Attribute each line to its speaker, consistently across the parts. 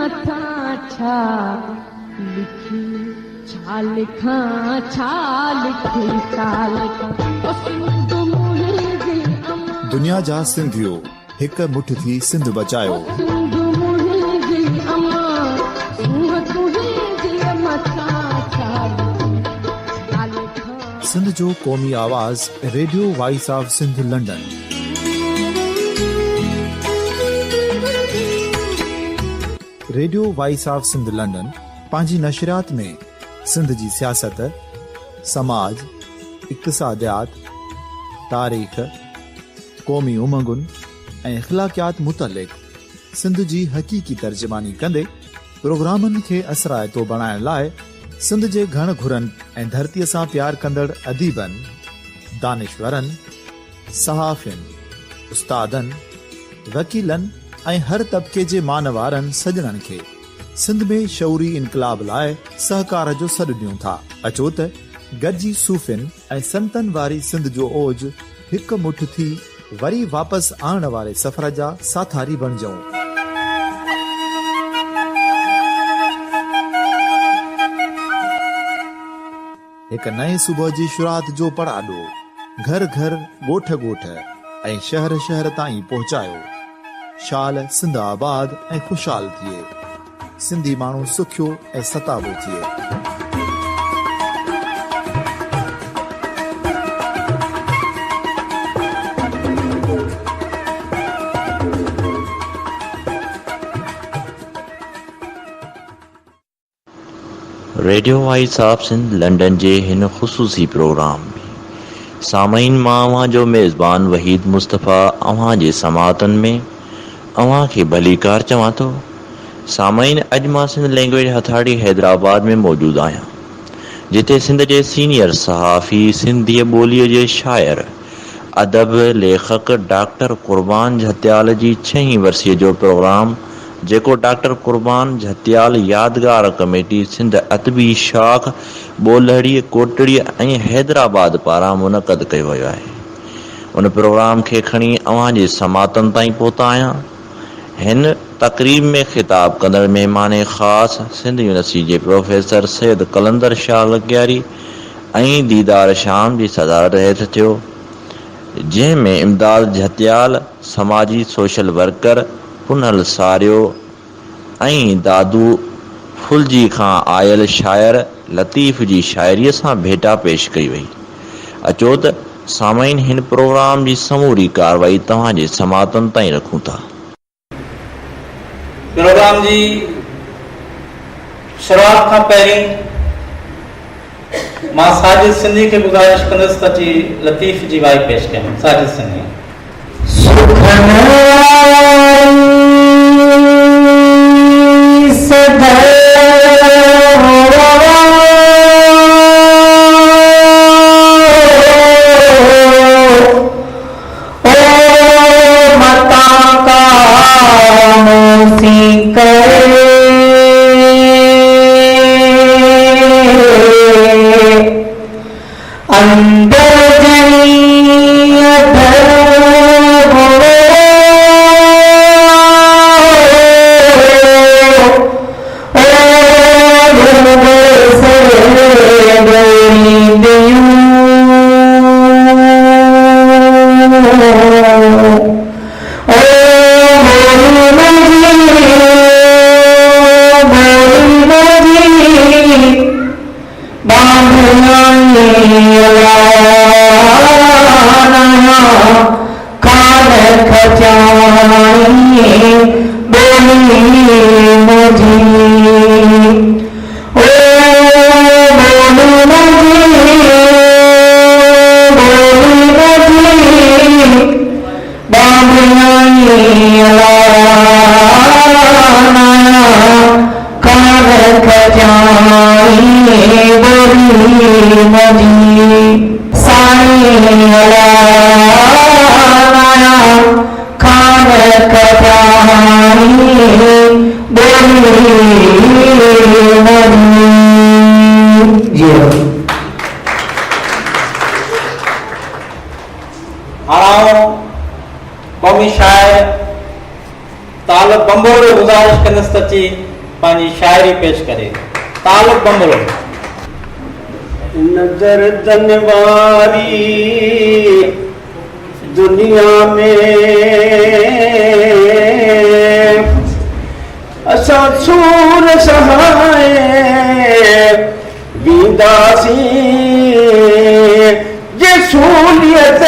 Speaker 1: मथा छा लिखी छा लिखां छा लिखी छा लिखां ओ सिंध मुंहिंजी अम्मा
Speaker 2: दुनिया जा सिंधियो हिक मुठ थी सिंध बचायो
Speaker 1: सिंध मुंहिंजी अम्मा सूंह तुंहिंजी मथा छा लिखी छा लिखां
Speaker 2: सिंध जो क़ौमी आवाज़ radio voice of Sindh London. Radio voice of Sindh London पंहिंजी नशरियात में सिंध जी सियासत, समाज, इक़्तिसादियात, तारीख़, क़ौमी उमंगुनि ऐं अख़लाक़ियात मुतलिक़ सिंध जी हक़ीक़ी तर्जुमानी कंदे प्रोग्रामनि खे असराइतो बणाइण लाइ सिंध जे घण घुरनि ऐं धरतीअ सां प्यार कंदड़ अदीबनि, दानिशवरनि, सहाफ़ियुनि, उस्तादनि, वकीलनि ऐं हर तबिके जे मानवारनि सजणनि खे सिंध में शऊरी इनकलाब लाइ सहकार जो सॾु ॾियूं था। अचो त गॾिजी सूफ़ियुनि ऐं संतनि वारी सिंध जो ओज हिक मुठ थी वरी वापसि आणण वारे सफ़र जा साथारी बणिजूं। हिक नए सुबुह जी शुरूआत जो पड़ाॾो घर घर, ॻोठ ॻोठ ऐं शहर शहर ताईं पहुचायो। शाल सिंध आबाद ऐं ख़ुशहाल थिए, सिंधी माण्हू सुखियो ऐं सताबो थिए।
Speaker 3: Radio voice of Sindh London जे हिन ख़ुसूसी प्रोग्राम में सामईन मां अव्हां जो मेज़बान वहीद मुस्तफ़ा अव्हां जे समातन में अव्हां खे भलीकार चवां थो। सामईन, अॼु मां सिंध लैंग्वेज हथाड़ी हैदराबाद में मौजूदु आहियां, जिते सिंध जे सीनियर सहाफ़ी, सिंधी ॿोलीअ जे शाइर, अदब, लेखक डॉक्टर क़ुर्बान झत्याल जी 6वीं वरसीअ जो प्रोग्राम, जेको डॉक्टर क़ुर्बान झत्याल यादगार कमेटी सिंध अदबी शाख ॿोलहड़ी, कोटड़ी ऐं हैदराबाद पारां मुनक़द कयो वियो आहे। उन प्रोग्राम खे खणी अव्हां जे समातन ताईं पहुता आहियां। हिन तक़रीब में ख़िताब कंदड़ महिमान ख़ासि सिंध यूनिवर्सिटी जे प्रोफेसर सैयद कलंदर शाह लॻियारी ऐं दीदार शाम जी सदारत हेठि थियो, जंहिंमें इमदाद झत्याल, समाजी सोशल वर्कर, पुनल सारियो ऐं दादू फुलजी खां आयल शाइर लतीफ़ जी शाइरीअ सां भेटा पेश कई वई। अचो त सामईन, हिन प्रोग्राम जी समूरी कार्रवाई तव्हां जे समातन ताईं रखूं था।
Speaker 4: प्रोग्राम जी शुरूआत खां पहिरीं मां साजिद सिंधी खे गुज़ारिश कंदुसि त अची लतीफ़ जी वाई पेश कयूं। साजिद सिंधी। क़ौमी शाइर तालब बंबोरे गुज़ारिश कंदुसि त अची पंहिंजी शाइरी पेश करे। तालुक बंगलो।
Speaker 5: नजर दनवारी दुनिया में असां सूर सहाय वींदासी जे सूलियत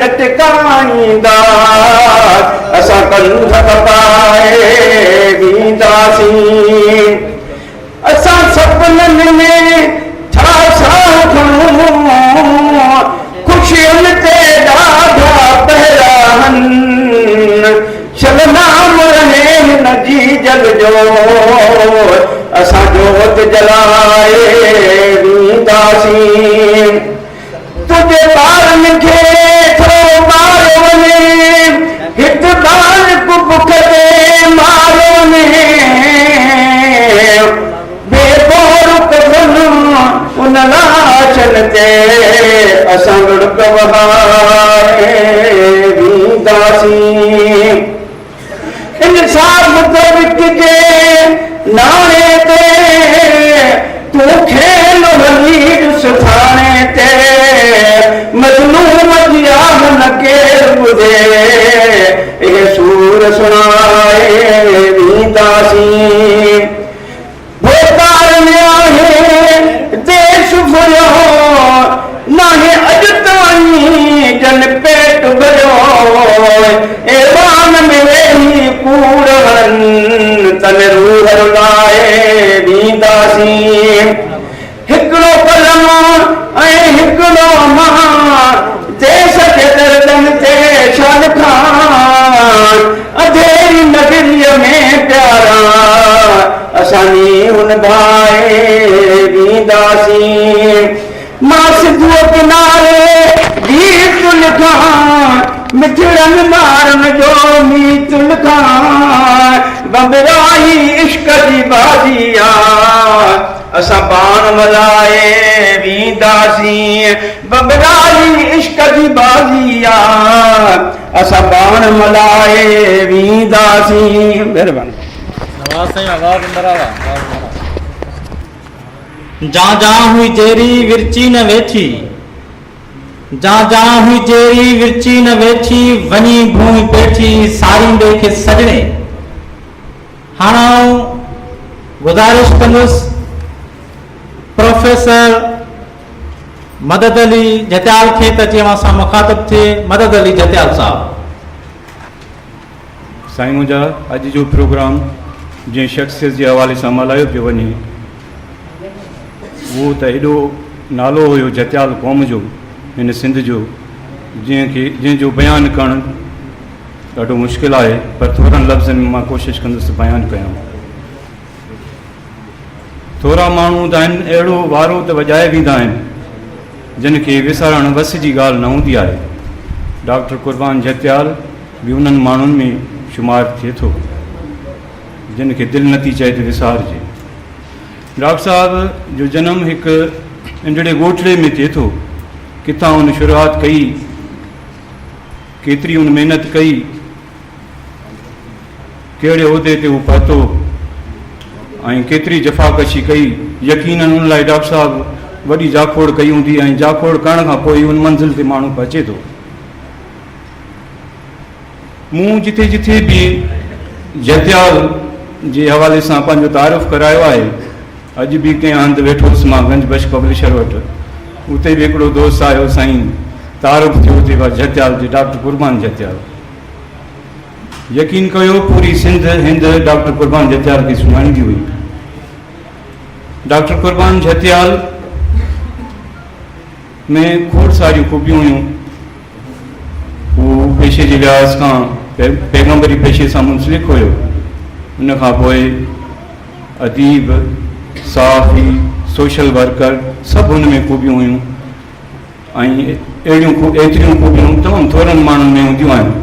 Speaker 5: लटकाईंदा असां कंध कपाए वींदासी असां सपननि में छा छा ख़ुशियुनि ते ॾाढा पहिरान शलनाम रहे हिन जी जल जो असां जोत जलाए वींदासीं तुंहिंजे ॿारनि खे थोरो ॿार वञे हिकु ॿार को बुख ते मार वञे उन लाशनि ते असां लुड़क वहाए वींदासीं इंसाफ़ मुताबिक़ जे नाणे ते तूं खेल वञी ॾिस थाणे ते मज़लूम जी आह न केरु ॿुधे इहे सूर सुणाए वींदासीं नाहे अॼु ताईं जन पेट भरियो ऐवान में वेही कूड़नि तन रूह रुलाए वींदासीं हिकिड़ो कलम ऐं हिकिड़ो मां देश जे दर्दनि ते शान खान अधेरी नगरीअ में प्यारा असांजी हुन भाए वींदासीं मां सिधो किनारे गीत लिखां मिठड़नि ॿारनि जो मीत लिखां बंबराई इश्क जी बाज़ी आहे असां पाण मल्हाए वींदासीं बंबराई इश्क जी बाज़ी आहे असां पाण मल्हाए वींदासीं। महिरबानी।
Speaker 4: जा जा हुई जेरी विरची न वेठी जा जा हुई जेरी विरची न वेठी वनी भूमि पेठी सारींदे खे सजणे। हाणे गुज़ारिश कंदुसि प्रोफेसर मदद अली जतियाल खे त जीअं असां मुखातिब थिए। मदद अली जतियाल साहब।
Speaker 6: साईं मुंहिंजा अॼु जो प्रोग्राम जंहिं शख़्सियत जे हवाले सां मल्हायो पियो वञे उहो त एॾो नालो हुयो जतियाल क़ौम जो हिन सिंध जो जंहिंजो बयानु करणु ॾाढो मुश्किल आहे पर थोरनि लफ़्ज़नि में मां कोशिशि कंदुसि बयानु कयां। थोरा माण्हू हूंदा आहिनि अहिड़ो वारो त वॼाए वेंदा आहिनि जिन खे विसारणु वस जी ॻाल्हि न हूंदी आहे। डॉक्टर क़ुर्बान जतियाल बि उन्हनि माण्हुनि में शुमार थिए थो जिन खे दिलि नथी चए त विसारिजे। डॉक्टर साहब जो जनम हिकु इंजड़े ॻोठड़े में थिए थो किथां हुन शुरूआति कई केतिरी हुन महिनत कई कहिड़े उहिदे ते हू पहुतो ऐं केतिरी जफ़ाकशी कई। यकीनन उन लाइ डॉक्टर साहब वॾी जाखोड़ कई हूंदी ऐं जाखोड़ करण खां पोइ उन मंज़िल ते माण्हू पहुचे थो। मूं जिथे जिथे बि जतियाल जे हवाले सां पंहिंजो तारीफ़ करायो आहे अॼु बि कंहिं हंधि वेठो हुउसि मां गंज बश पब्लिशर वटि उते बि हिकिड़ो दोस्त आयो साईं तारीफ़ थियो ते जतियाल जे डॉक्टर क़ुर्बान जतियाल। यकीन कयो पूरी सिंध हिंद डॉक्टर क़ुर्बान जतियाल खे सुञाणींदी हुई। डॉक्टर क़ुर्बान जतियाल में खोड़ सारियूं ख़ूबियूं हुयूं। हू पेशे जे लिहाज़ खां पैगंबरी पेशे सां मुंसलिक हुयो। उन खां पोइ अदीब साफ़ी सोशल वर्कर सभु हुन में ख़ूबियूं हुयूं ऐं एतिरियूं ख़ूबियूं तमामु थोरनि माण्हुनि में हूंदियूं आहिनि।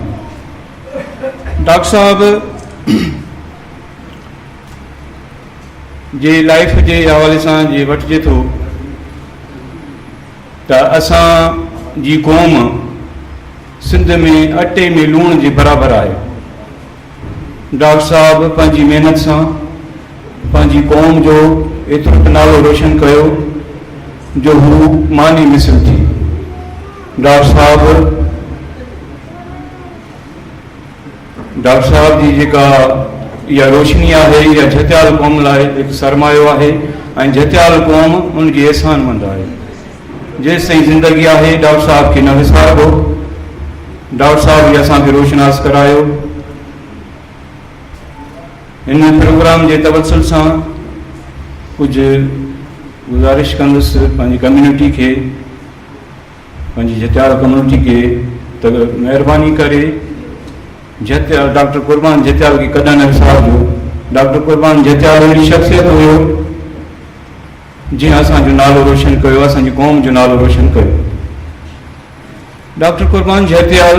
Speaker 6: डॉक्टर साहब जे लाइफ जे हवाले सां जे वठिजे थो त असांजी क़ौम सिंध में अटे में लूण जे बराबरि आहे। डॉक्टर साहब पंहिंजी महिनत सां पंहिंजी क़ौम जो एतिरो त नालो रोशन कयो जो हू मानी मिसल थी। डॉक्टर साहब जी जेका इहा रोशनी आहे इहा जतियाल क़ौम लाइ हिकु सरमायो आहे ऐं जतियाल क़ौम उनजी एहसानमंद आहे। जेसि ताईं ज़िंदगी आहे डॉक्टर साहब खे न विसारिबो। डॉक्टर साहब बि असांखे रोशनास करायो। हिन प्रोग्राम जे तवसल सां कुझु गुज़ारिश कंदुसि पंहिंजी कम्यूनिटी खे, पंहिंजी जतियाल कम्यूनिटी खे त महिरबानी करे जतियाल डॉक्टर कुर्बान जतियाल खे कॾहिं न विसारिजो। डॉक्टर कुर्बान जतियाल अहिड़ी शख़्सियत हुयो जीअं असांजो नालो रोशन कयो, असांजी क़ौम जो नालो रोशन कयो। डॉक्टर कुर्बान जतियाल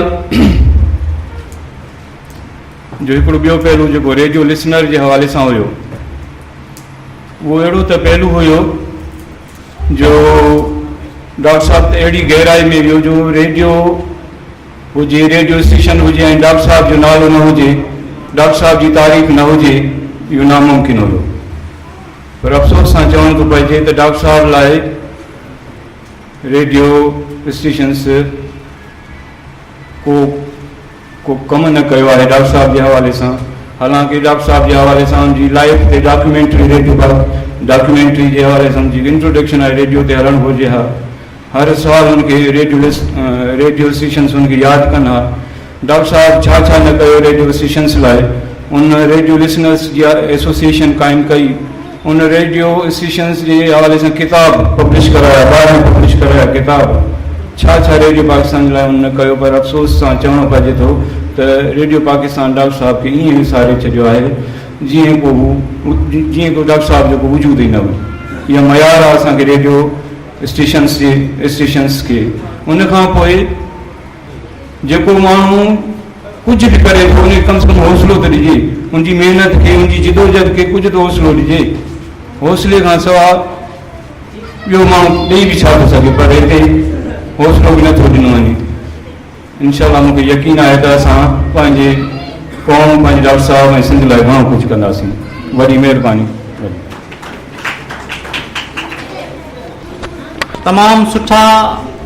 Speaker 6: जो हिकिड़ो ॿियो पहलू जेको रेडियो लिसनर जे हवाले सां हुयो, उहो अहिड़ो त पहलू हुयो जो डॉक्टर साहब त अहिड़ी गहराई में वियो जो रेडियो हुजे, रेडियो स्टेशन हुजे ऐं डॉक्टर साहब जो नालो न हुजे, डॉक्टर साहब जी तारीफ़ न हुजे, इहो नामुमकिन हुयो। पर अफ़सोस सां चवणु थो पइजे त डॉक्टर साहब लाइ रेडियो स्टेशन्स को कमु न कयो आहे डॉक्टर साहब जे हवाले सां। हालांकि डॉक्टर साहब जे हवाले सां उनजी लाइफ ते डॉक्यूमेंट्री रेडियो डॉक्यूमेंट्री जे हवाले सां उनजी इंट्रोडक्शन आहे, रेडियो ते हलणु घुरिजे हा। हर साल उनखे रेडियो स्टेशन्स उनखे यादि कनि हा। डॉक्टर साहब छा छा न कयो रेडियो स्टेशन्स लाइ। उन रेडियो लिसनर्स जी एसोसिएशन क़ाइमु कई, उन रेडियो स्टेशन्स जे हवाले सां किताब पब्लिश कराया, ॿाहिरि पब्लिश कराया किताब। छा छा रेडियो पाकिस्तान जे लाइ उन न कयो। पर अफ़सोस सां चवणो पइजे थो त रेडियो पाकिस्तान डॉक्टर साहब खे ईअं विसारे छॾियो आहे जीअं को डॉक्टर साहब जो को वजूद ई न हुओ। इहा मयार आहे असांखे रेडियो स्टेशन्स खे। उनखां पोइ जेको माण्हू कुझु बि करे थो उनखे कम से कम हौसलो त ॾिजे, उनजी महिनत खे, उनजी जिदोजहद खे कुझु त हौसलो ॾिजे। हौसले खां सवाइ ॿियो माण्हू ॾेई बि छा थो सघे, पर हिते हौसलो बि नथो ॾिनो वञे। इनशाला मूंखे यकीन आहे त असां पंहिंजे क़ौम, पंहिंजे डॉक्टर साहब ऐं सिंध लाइ घणो कुझु कंदासीं। वॾी महिरबानी।
Speaker 4: तमामु सुठा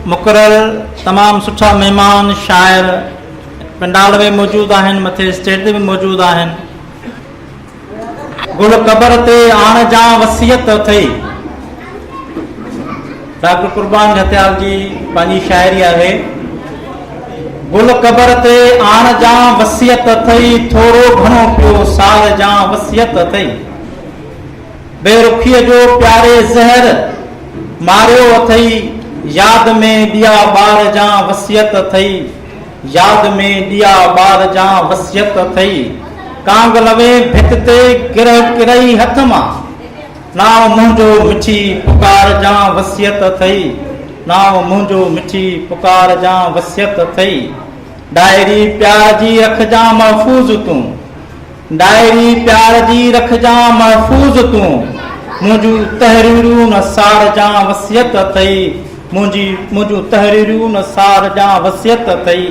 Speaker 4: मुक़रर, तमामु सुठा महिमान शाइर पंडाल में मौजूदु आहिनि, मथे स्टेज ते बि मौजूदु आहिनि। गुल क़बर ते आण जा वसियत अथई। डॉक्टर कुर्बान जतियाल जी पंहिंजी शाइरी आहे। गुल क़बर ते आण जा वसियत अथई, थोरो घणो पियो साल जा वसियत अथई। बेरुखीअ जो प्यारे ज़हर मारियो अथई, यादि में ॾिया ॿार जा वसियत अथई। यादि में ॾिया ॿार जा वसियत अथई। कांग लवे भित ते किरई हथ मां, नाव मुंहिंजो मिठी पुकार जा वसियत अथई। नाव मुंहिंजो मिठी पुकार जा वसियत अथई। डायरी प्यार जी रखजा महफ़ूज़ तूं, डायरी प्यार जी रखजा महफ़ूज़ तूं। मुंहिंजूं तहरीरूं नसार जा वसियत अथई। मुंहिंजूं तहरीरूं नसार जा वसियत अथई।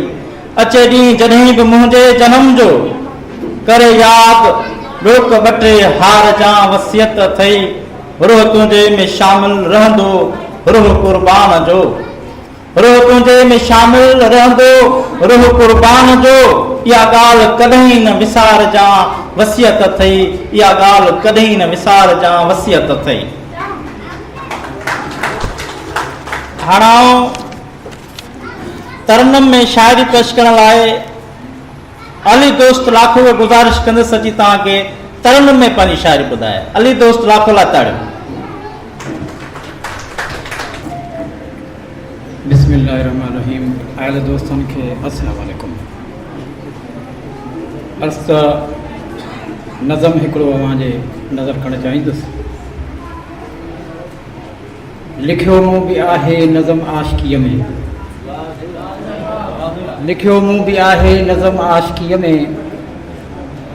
Speaker 4: अचे ॾींहुं जॾहिं बि मुंहिंजे जनम जो, करे यादि ॾोक ॿ टे हार जा वसियत अथई। रूह तुंहिंजे में शामिल रहंदो रूह कुर्बान जो, रूह तुंहिंजे में शामिल रहंदो रूह कुर्बान जो। इहा ॻाल्हि कॾहिं न विसार जा वसियत अथई। इहा ॻाल्हि कॾहिं न विसार जा वसियत अथई। हाणे तरनम में शाइरी पेश करण लाइ अली दोस्त लाखो खे गुज़ारिश कंदुसि अची तव्हांखे तरनम में पंहिंजी शाइरी ॿुधाए। अली दोस्त लाखो लाइ ताड़ियूं।
Speaker 7: बिस्मिल्लाहिर्रहमानिर्रहीम। आयल दोस्तनि खे अस्सलाम वालेकुम। अर्ज़ नज़म हिकिड़ो अव्हांजे नज़र करणु चाहींदुसि। लिखियो मूं बि आहे नज़म आशिकीअ में, लिखियो मूं बि आहे नज़म आशिकीअ में,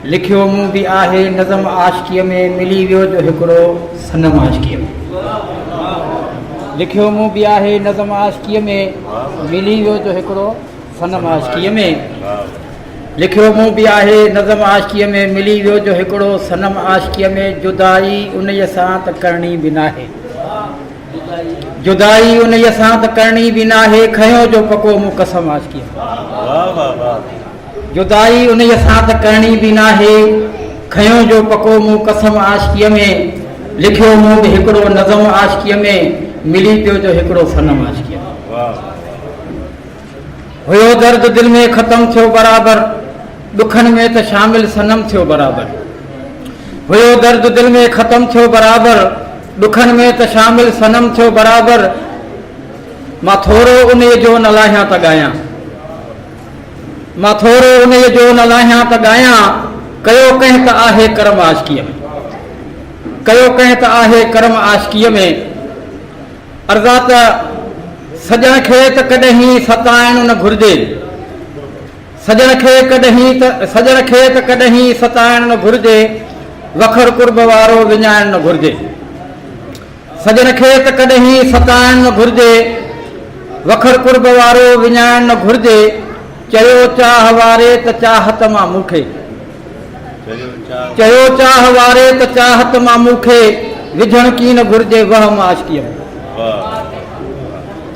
Speaker 7: लिखियो मूं बि आहे नज़म आशिकीअ में। मिली वियो जो हिकिड़ो सनम आशिकीअ में, लिखियो मूं बि आहे नज़म आशिकीअ में। मिली वियो जो हिकिड़ो सनम आशिकीअ में। लिखियो मूं बि आहे नज़म आशिकीअ में मिली वियो जो हिकिड़ो सनम आशिकीअ में जुदाई उन्हीअ सां त करणी बि नाहे जुदाई उन्हीअ सां त करणी बि नाहे खयो जो पको मूं कसम आशिकीअ में जुदाई उन्हीअ सां त करणी बि नाहे खयो जो पको मूं कसम आशिकीअ में लिखियो मूं बि हिकिड़ो नज़म आशिकीअ में मिली पियो जो हिकिड़ो सनम आशिकीअ में हुयो दर्द दिल में ख़त्म थियो बराबरि दुखनि में त शामिल सनम थियो बराबरि हुयो दर्द दिल में ख़त्म थियो बराबरि दुखनि में त शामिल सनम थियो बराबरि मां थोरो उन जो न लाहियां त ॻायां मां थोरो उन जो न लाहियां त ॻायां कयो कंहिं त आहे करम आशिकीअ में कयो कंहिं त आहे करम आशिकीअ में अर्ज़ा त सजण खे त कॾहिं सताइणु न घुरिजे सजण खे त कॾहिं सताइणु न घुरिजे वखर कुर्ब वारो विञाइणु न घुरिजे सजण खे त कॾहिं सताइणु न घुरिजे वखर कुर्ब वारो विञाइणु न घुरिजे चयो चाह वारे त चाहत मां मूंखे चयो चाह वारे त चाहत मां मूंखे विझण की न घुरिजे वहम आशिकीअ में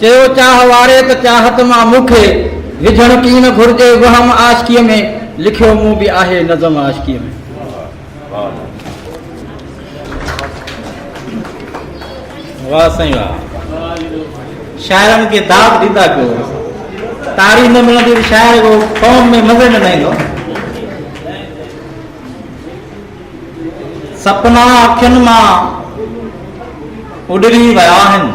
Speaker 7: चयो चाह वारे त चाहत मां मूंखे विझण की न घुरिजे वहम आशिकीअ में लिखियो मूं बि आहे नज़म आशिकीअ में
Speaker 4: वाह साईं वाह शाइरनि खे दाद ॾींदा कयो तारी न मिलंदी शाइर को क़ौम में मज़े में न ईंदो सपना अखियुनि मां उॾरी विया आहिनि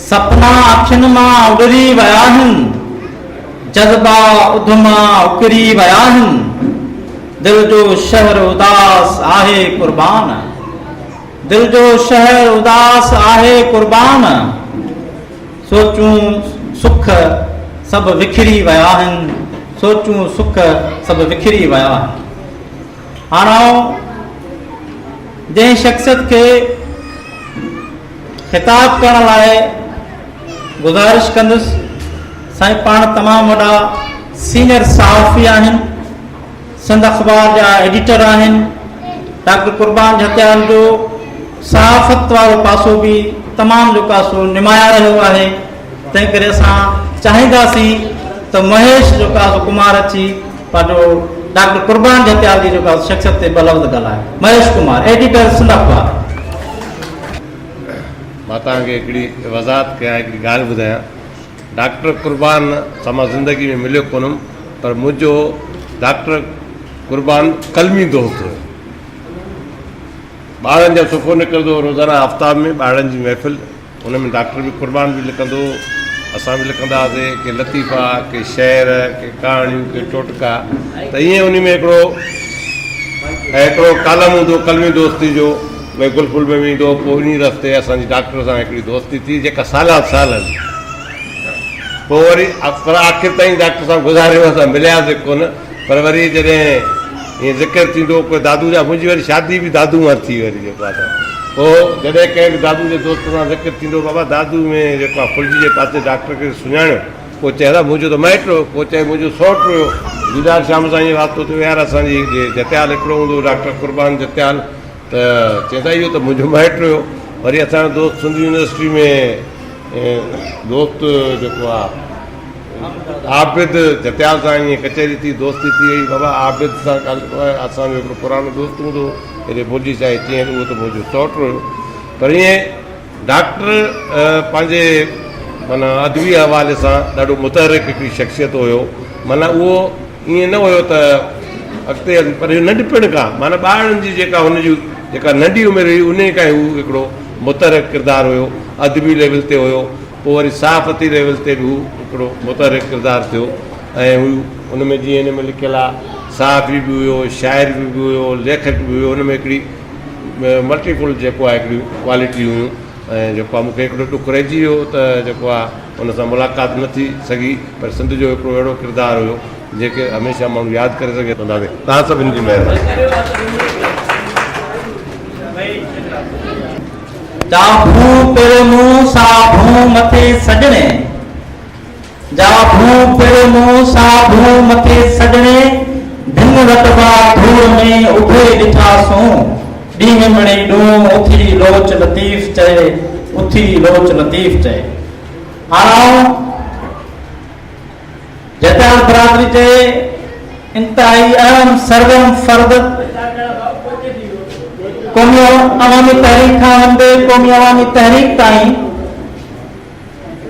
Speaker 4: सपना अखियुनि मां उॾरी विया आहिनि जज़्बा उधमा उकिरी विया आहिनि दिल जो शहर उदास आहे क़ुर्बान दिल जो शहर उदास आहे क़ुर्बान सोचूं सुख सभु विखिरी विया आहिनि सोचूं सुख सभु विखिरी विया आहिनि हाणे जंहिं शख़्सियत खे ख़िताब करण लाइ गुज़ारिश कंदुसि साईं पाण तमामु वॾा सीनियर सहाफ़ी आहिनि सिंध अख़बार जा एडिटर आहिनि डॉक्टर क़ुर्बान जतियाल जो सहाफ़त वारो पासो बि तमामु जेको आहे सो निमाया रहियो आहे तंहिं करे असां चाहींदासीं त महेश जेको आहे कुमार अची पंहिंजो डॉक्टर क़ुर्बान जतियाल जी जेको आहे शख़्सियत ते ॿ लफ़्ज़ ॻाल्हाए महेश कुमार एडिटर सिंध अख़बार
Speaker 8: मां तव्हांखे हिकिड़ी वज़ाहत कयां हिकिड़ी ॻाल्हि ॿुधायां डॉक्टर क़ुर्बान सां मां ज़िंदगी में मिलियो कोन्हुमि पर मुंहिंजो डॉक्टर क़ुर्बान कलमी दोस्त हुयो ॿारनि जो सुफ़ो निकिरंदो रोज़ाना आफ़्ताब में ॿारनि जी महफ़िल हुन में डॉक्टर बि क़ुर्बान बि लिखंदो असां बि लिखंदा हुआसीं के लतीफ़ा के शेर के कहाणियूं के टोटका त ईअं उन में हिकिड़ो कालम हूंदो कलमी दोस्ती जो भई गुलफुल में वेंदो पोइ इन रस्ते असांजी डॉक्टर सां हिकिड़ी दोस्ती थी जेका साल हली पोइ वरी पर आख़िर ताईं डॉक्टर सां गुज़ारियो असां मिलियासीं कोन पर वरी जॾहिं ईअं ज़िक्र थींदो कोई दादू जा मुंहिंजी वरी शादी बि दादू मां थी वरी जेको आहे पोइ जॾहिं कंहिं बि दादू जे दोस्त सां ज़िक्र थींदो बाबा दादू में जेको आहे फुलजी जे पासे डॉक्टर खे सुञाणियो पोइ चए हा मुंहिंजो त माइट हुयो पोइ चए मुंहिंजो सौट हुयो दीदार शाम सां ईअं वास्तो थियो यार असांजी जतियाल हिकिड़ो हूंदो डॉक्टर क़ुर्बान जतियाल त चवंदा इहो त मुंहिंजो माइट हुयो वरी असांजो दोस्त सिंध यूनिवर्सिटी में दोस्त जेको आहे आबिद जतियाल सां ईअं कचहरी थी दोस्ती थी वई बाबा आबिद सां असांजो हिकिड़ो पुराणो दोस्त हूंदो हेॾे भुलिजी चाहे कीअं उहो त मुंहिंजो सौट हुयो पर ईअं डॉक्टर पंहिंजे माना अदबी हवाले सां ॾाढो मुतहरिक हिकिड़ी शख़्सियत हुयो माना उहो ईअं न हुयो त अॻिते पर इहो नंढपण खां माना ॿारनि जी जेका हुनजी जेका नंढी उमिरि हुई उन खां ई हू हिकिड़ो मुतहरिक किरदारु हुयो अदबी लेवल ते हुयो पोइ वरी सहाफ़ती लेवल ते बि हू हिकिड़ो मुतहरिक किरदारु थियो ऐं हू हुन में जीअं हिन में लिखियलु आहे सहाफ़ी बि हुयो शाइर बि हुयो लेखक बि हुयो हुन में हिकिड़ी मल्टीपुल जेको आहे हिकिड़ी क्वालिटी हुयूं ऐं जेको आहे मूंखे हिकिड़ो ॾुखु रहिजी वियो त जेको आहे हुन सां मुलाक़ात न थी सघी पर सिंध जो हिकिड़ो अहिड़ो किरदारु हुयो जेके हमेशह माण्हू यादि करे सघे कंदासीं तव्हां सभिनी जी महिरबानी
Speaker 4: चाहूं पिरमूं साभूं मथे सजणे जा भू पेड़ो मुंह सा भू मथे सजने धिन रतबा धूड़ में उभे ॾिठा सो ॾींहं मणे ॾूं उथी लोच लतीफ़ चए उथी लोच लतीफ़ चए। हाणे जटाल बरादरी जे इंतहाई अहम सरगर्म फर्द क़ौमी अवामी तहरीक खां वंदे क़ौमी अवामी तहरीक ताईं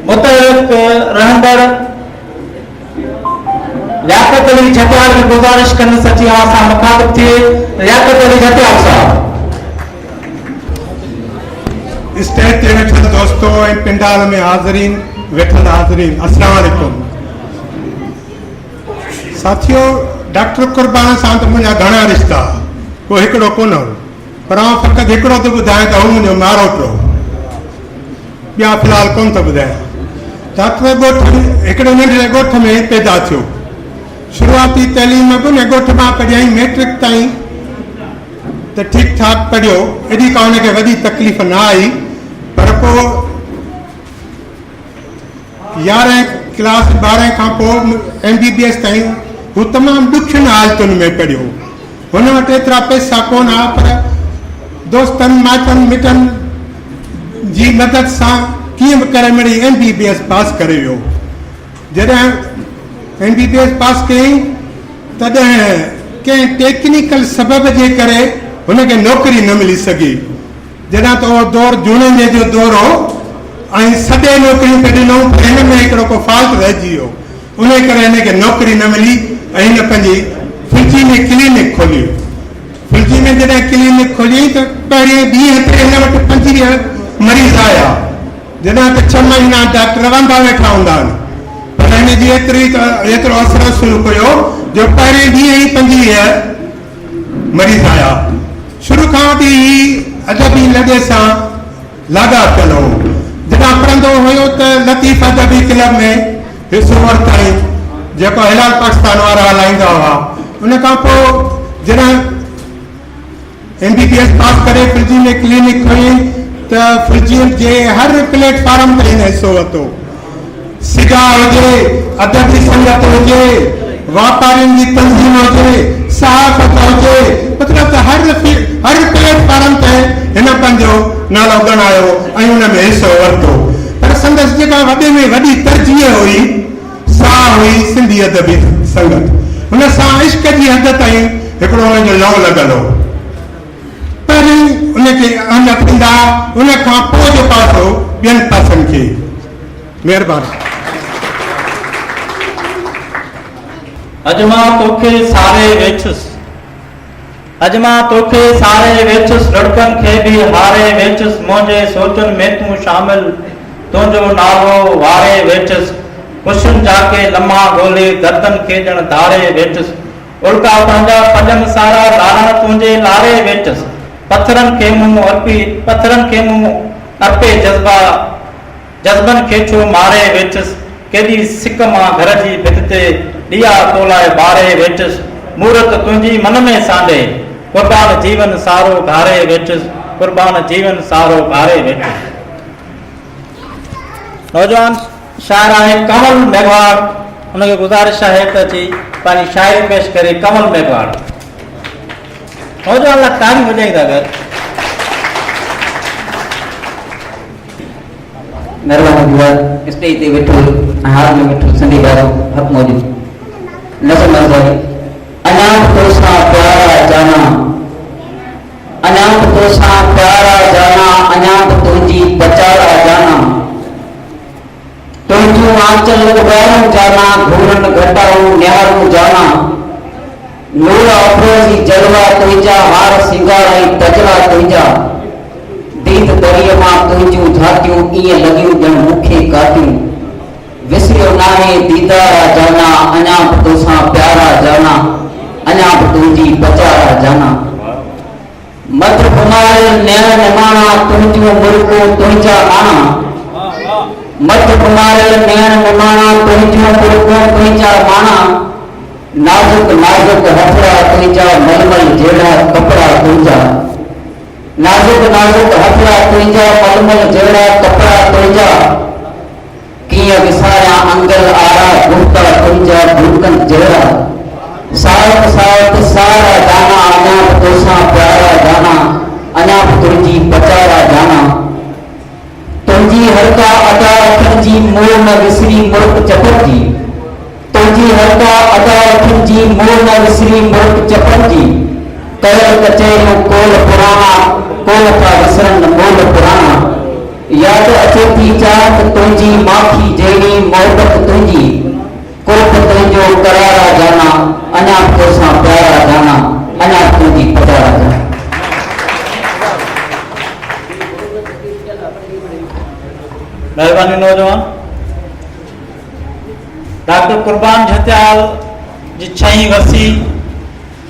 Speaker 4: मुतहरिक रहंदड़ लियाकत अली जटाल की गुजारिश करने सची आवाज़ सां मुखातिब थिए। लियाकत अली जटाल साहब।
Speaker 9: स्टेज ते वेठल दोस्तों ऐं पिंडाल में हाज़रीन वेठल हाज़रीन अस्सलाम वालेकुम। साथियों, डॉक्टर कुर्बान सां त मुंहिंजा घणा रिश्ता को हिकिड़ो कोन हो, पर आउं फ़क़ति हिकिड़ो थो ॿुधायां त हू मुंहिंजो मारोटो, ॿिया फ़िलहाल कोन थो ॿुधायां। डॉक्टर ॻोठ हिकिड़े नंढड़े ॻोठ में पैदा थियो। शुरूआती तइलीम बि उन ॻोठ मां पढ़ियईं, मैट्रिक ताईं त ठीकु ठाक पढ़ियो, एॾी का हुनखे वॾी तकलीफ़ न आई। पर पोइ 11 क्लास 12 खां पोइ MBBS ताईं हू तमामु ॾुखियुनि हालतुनि में पढ़ियो। हुन वटि एतिरा पैसा कोन हुआ, पर दोस्तनि माइटनि मिटनि जी मदद सां कीअं बि करे मिड़ी MBBS पास करे वियो। जॾहिं MBBS पास कयईं तॾहिं कंहिं टेक्निकल सबब जे करे हुनखे नौकरी न मिली सघी। जॾहिं त उहो दौर जूननि जो दौर हो ऐं सॼे नौकरियूं खे ॾिनऊं, पर हिन में हिकिड़ो को फॉल्ट रहिजी वियो, उन करे हिनखे नौकरी न मिली ऐं हिन पंहिंजी फिल्जी में क्लिनिक खोली। फिल्जी में जॾहिं क्लिनिक खोली त पहिरें ॾींहं ते हिन वटि 25 मरीज़ आया, जॾहिं त 6 महीना डॉक्टर वांदा वेठा हूंदा आहिनि, पर हिन जी एतिरो असर शुरू कयो जो पहिरें ॾींहं ई 25 मरीज़ आया। शुरू खां वठी अदबी लॾे सां लाॻापियल हो। जॾहिं पढ़ंदो हुयो त लतीफ़ अदबी क्लब में हिसो वरितई, जेको हिलाल पाकिस्तान वारा हलाईंदा हुआ। उन खां पोइ जॾहिं MBBS पास करे फिल्जी में क्लिनिक खोली त फिल्जी जे हर प्लेटफॉर्म ते हिन हिसो वरितो। सिगा हुजे, अदबी संगत हुजे, वापारियुनि जी तंज़ीम हुजे, सहाफ़त हुजे, मतिलबु त हर प्लेटफॉर्म ते हिन पंहिंजो नालो ॻणायो ऐं हुन में हिसो वरितो। पर संदसि जेका वॾे में वॾी तरजीह हुई सा हुई सिंधी अदबी संगत। हुन सां इश्क जी हद ताईं हिकिड़ो हुनजो लव लॻल हो। पहिरीं उनखे अहमियत ॾींदा, उन खां पोइ जो पासो ॿियनि पासनि खे। महिरबानी।
Speaker 4: अॼु मां तोखे सारे वेठुसि, अॼु मां तोखे सारे वेठुसि, लड़कनि खे बि हारे वेठुसि, मुंहिंजे सोचनि में तूं शामिल, तुंहिंजो नालो वारे वेठुसि, ख़ुशियुनि जाके लम्हा ॻोल्हे दर्दनि खे ॼण धारे वेठुसि, उल्का पंहिंजा पजनि सारा लारण तुंहिंजे लारे वेठुसि, पत्थरनि खे मुंहुं अर्पे जज़्बनि खे छो मारे वेठुसि, केॾी सिक मां घर जी भित ते ॾिया तोलाए ॿारे वेठुसि, मूरत तुंहिंजी मन में सांडे, कुर्बान जीवन सारो घारे वेठुसि, कुर्बान जीवन सारो घारे वेठुसि। नौजवान शायर आहे कमल मेघवाड़, उनखे गुज़ारिश आहे त अची पंहिंजी शाइरी पेश करे। कमल मेघवाड़ नौजवान लाइ तारीफ़ वॼाईंदा गॾु।
Speaker 10: महिरबानी हुआ स्टेज ते वेठो हाल में वेठो सिंधी गारो हक़ मौजूद नज़र नज़र अञा तो सा प्यारा जाना, अञा तो सा प्यारा जाना, अञा तुझी बचारा जाना, तुझू आंचल उगारूं जाना, घूरन घटाऊं निहारूं जाना, नूर अफरोजी जलवा तुझा, हार सिंगार तजरा तुझा, दीद दरिया मां तुझियूं झातियूं ईअं लॻियूं ॼण मूंखे काटियूं, विसरियो नाहे दीदारा जाना, अञा बि तोसां प्यारा जाना, अञा बि तुंहिंजी बचारा जाना, मत कुमार नैन माना तुंहिंजूं मुल्कूं तुंहिंजा माना, मत कुमार नैन माना तुंहिंजूं मुल्कूं तुंहिंजा माना, नाज़ुक नाज़ुक हथड़ा तुंहिंजा, मलमल जहिड़ा कपड़ा तुंहिंजा, नाज़ुक नाज़ुक हथड़ा तुंहिंजा, मलमल जहिड़ा कपड़ा तुंहिंजा, कीअं विसारिया अंगल आरा गुप्ता तुंहिंजा भूकन जहिड़ा सावत सावत सारा जाना अञा बि तोसां प्यारा जाना अञा बि तुंहिंजी पचारा जाना तुंहिंजी हर का अदा अखियुनि जी मोह न विसरी मुल्क चपड़जी तुंहिंजी हर का अदा अखियुनि जी मोह न विसरी मुल्क चपड़जी कयल कचहरियूं कोल पुराणा कोल था विसरनि मोल पुराणा यादि अचे थी चाह त तुंहिंजी माखी जहिड़ी मोहबत तुंहिंजी कोप तुंहिंजो करारा जाना अञा बि तोसां प्यारा जाना अञा बि तुंहिंजी पचारा जाना।
Speaker 4: महिरबानी नौजवान। डॉक्टर कुर्बान झत्याल जी 6वीं वरसी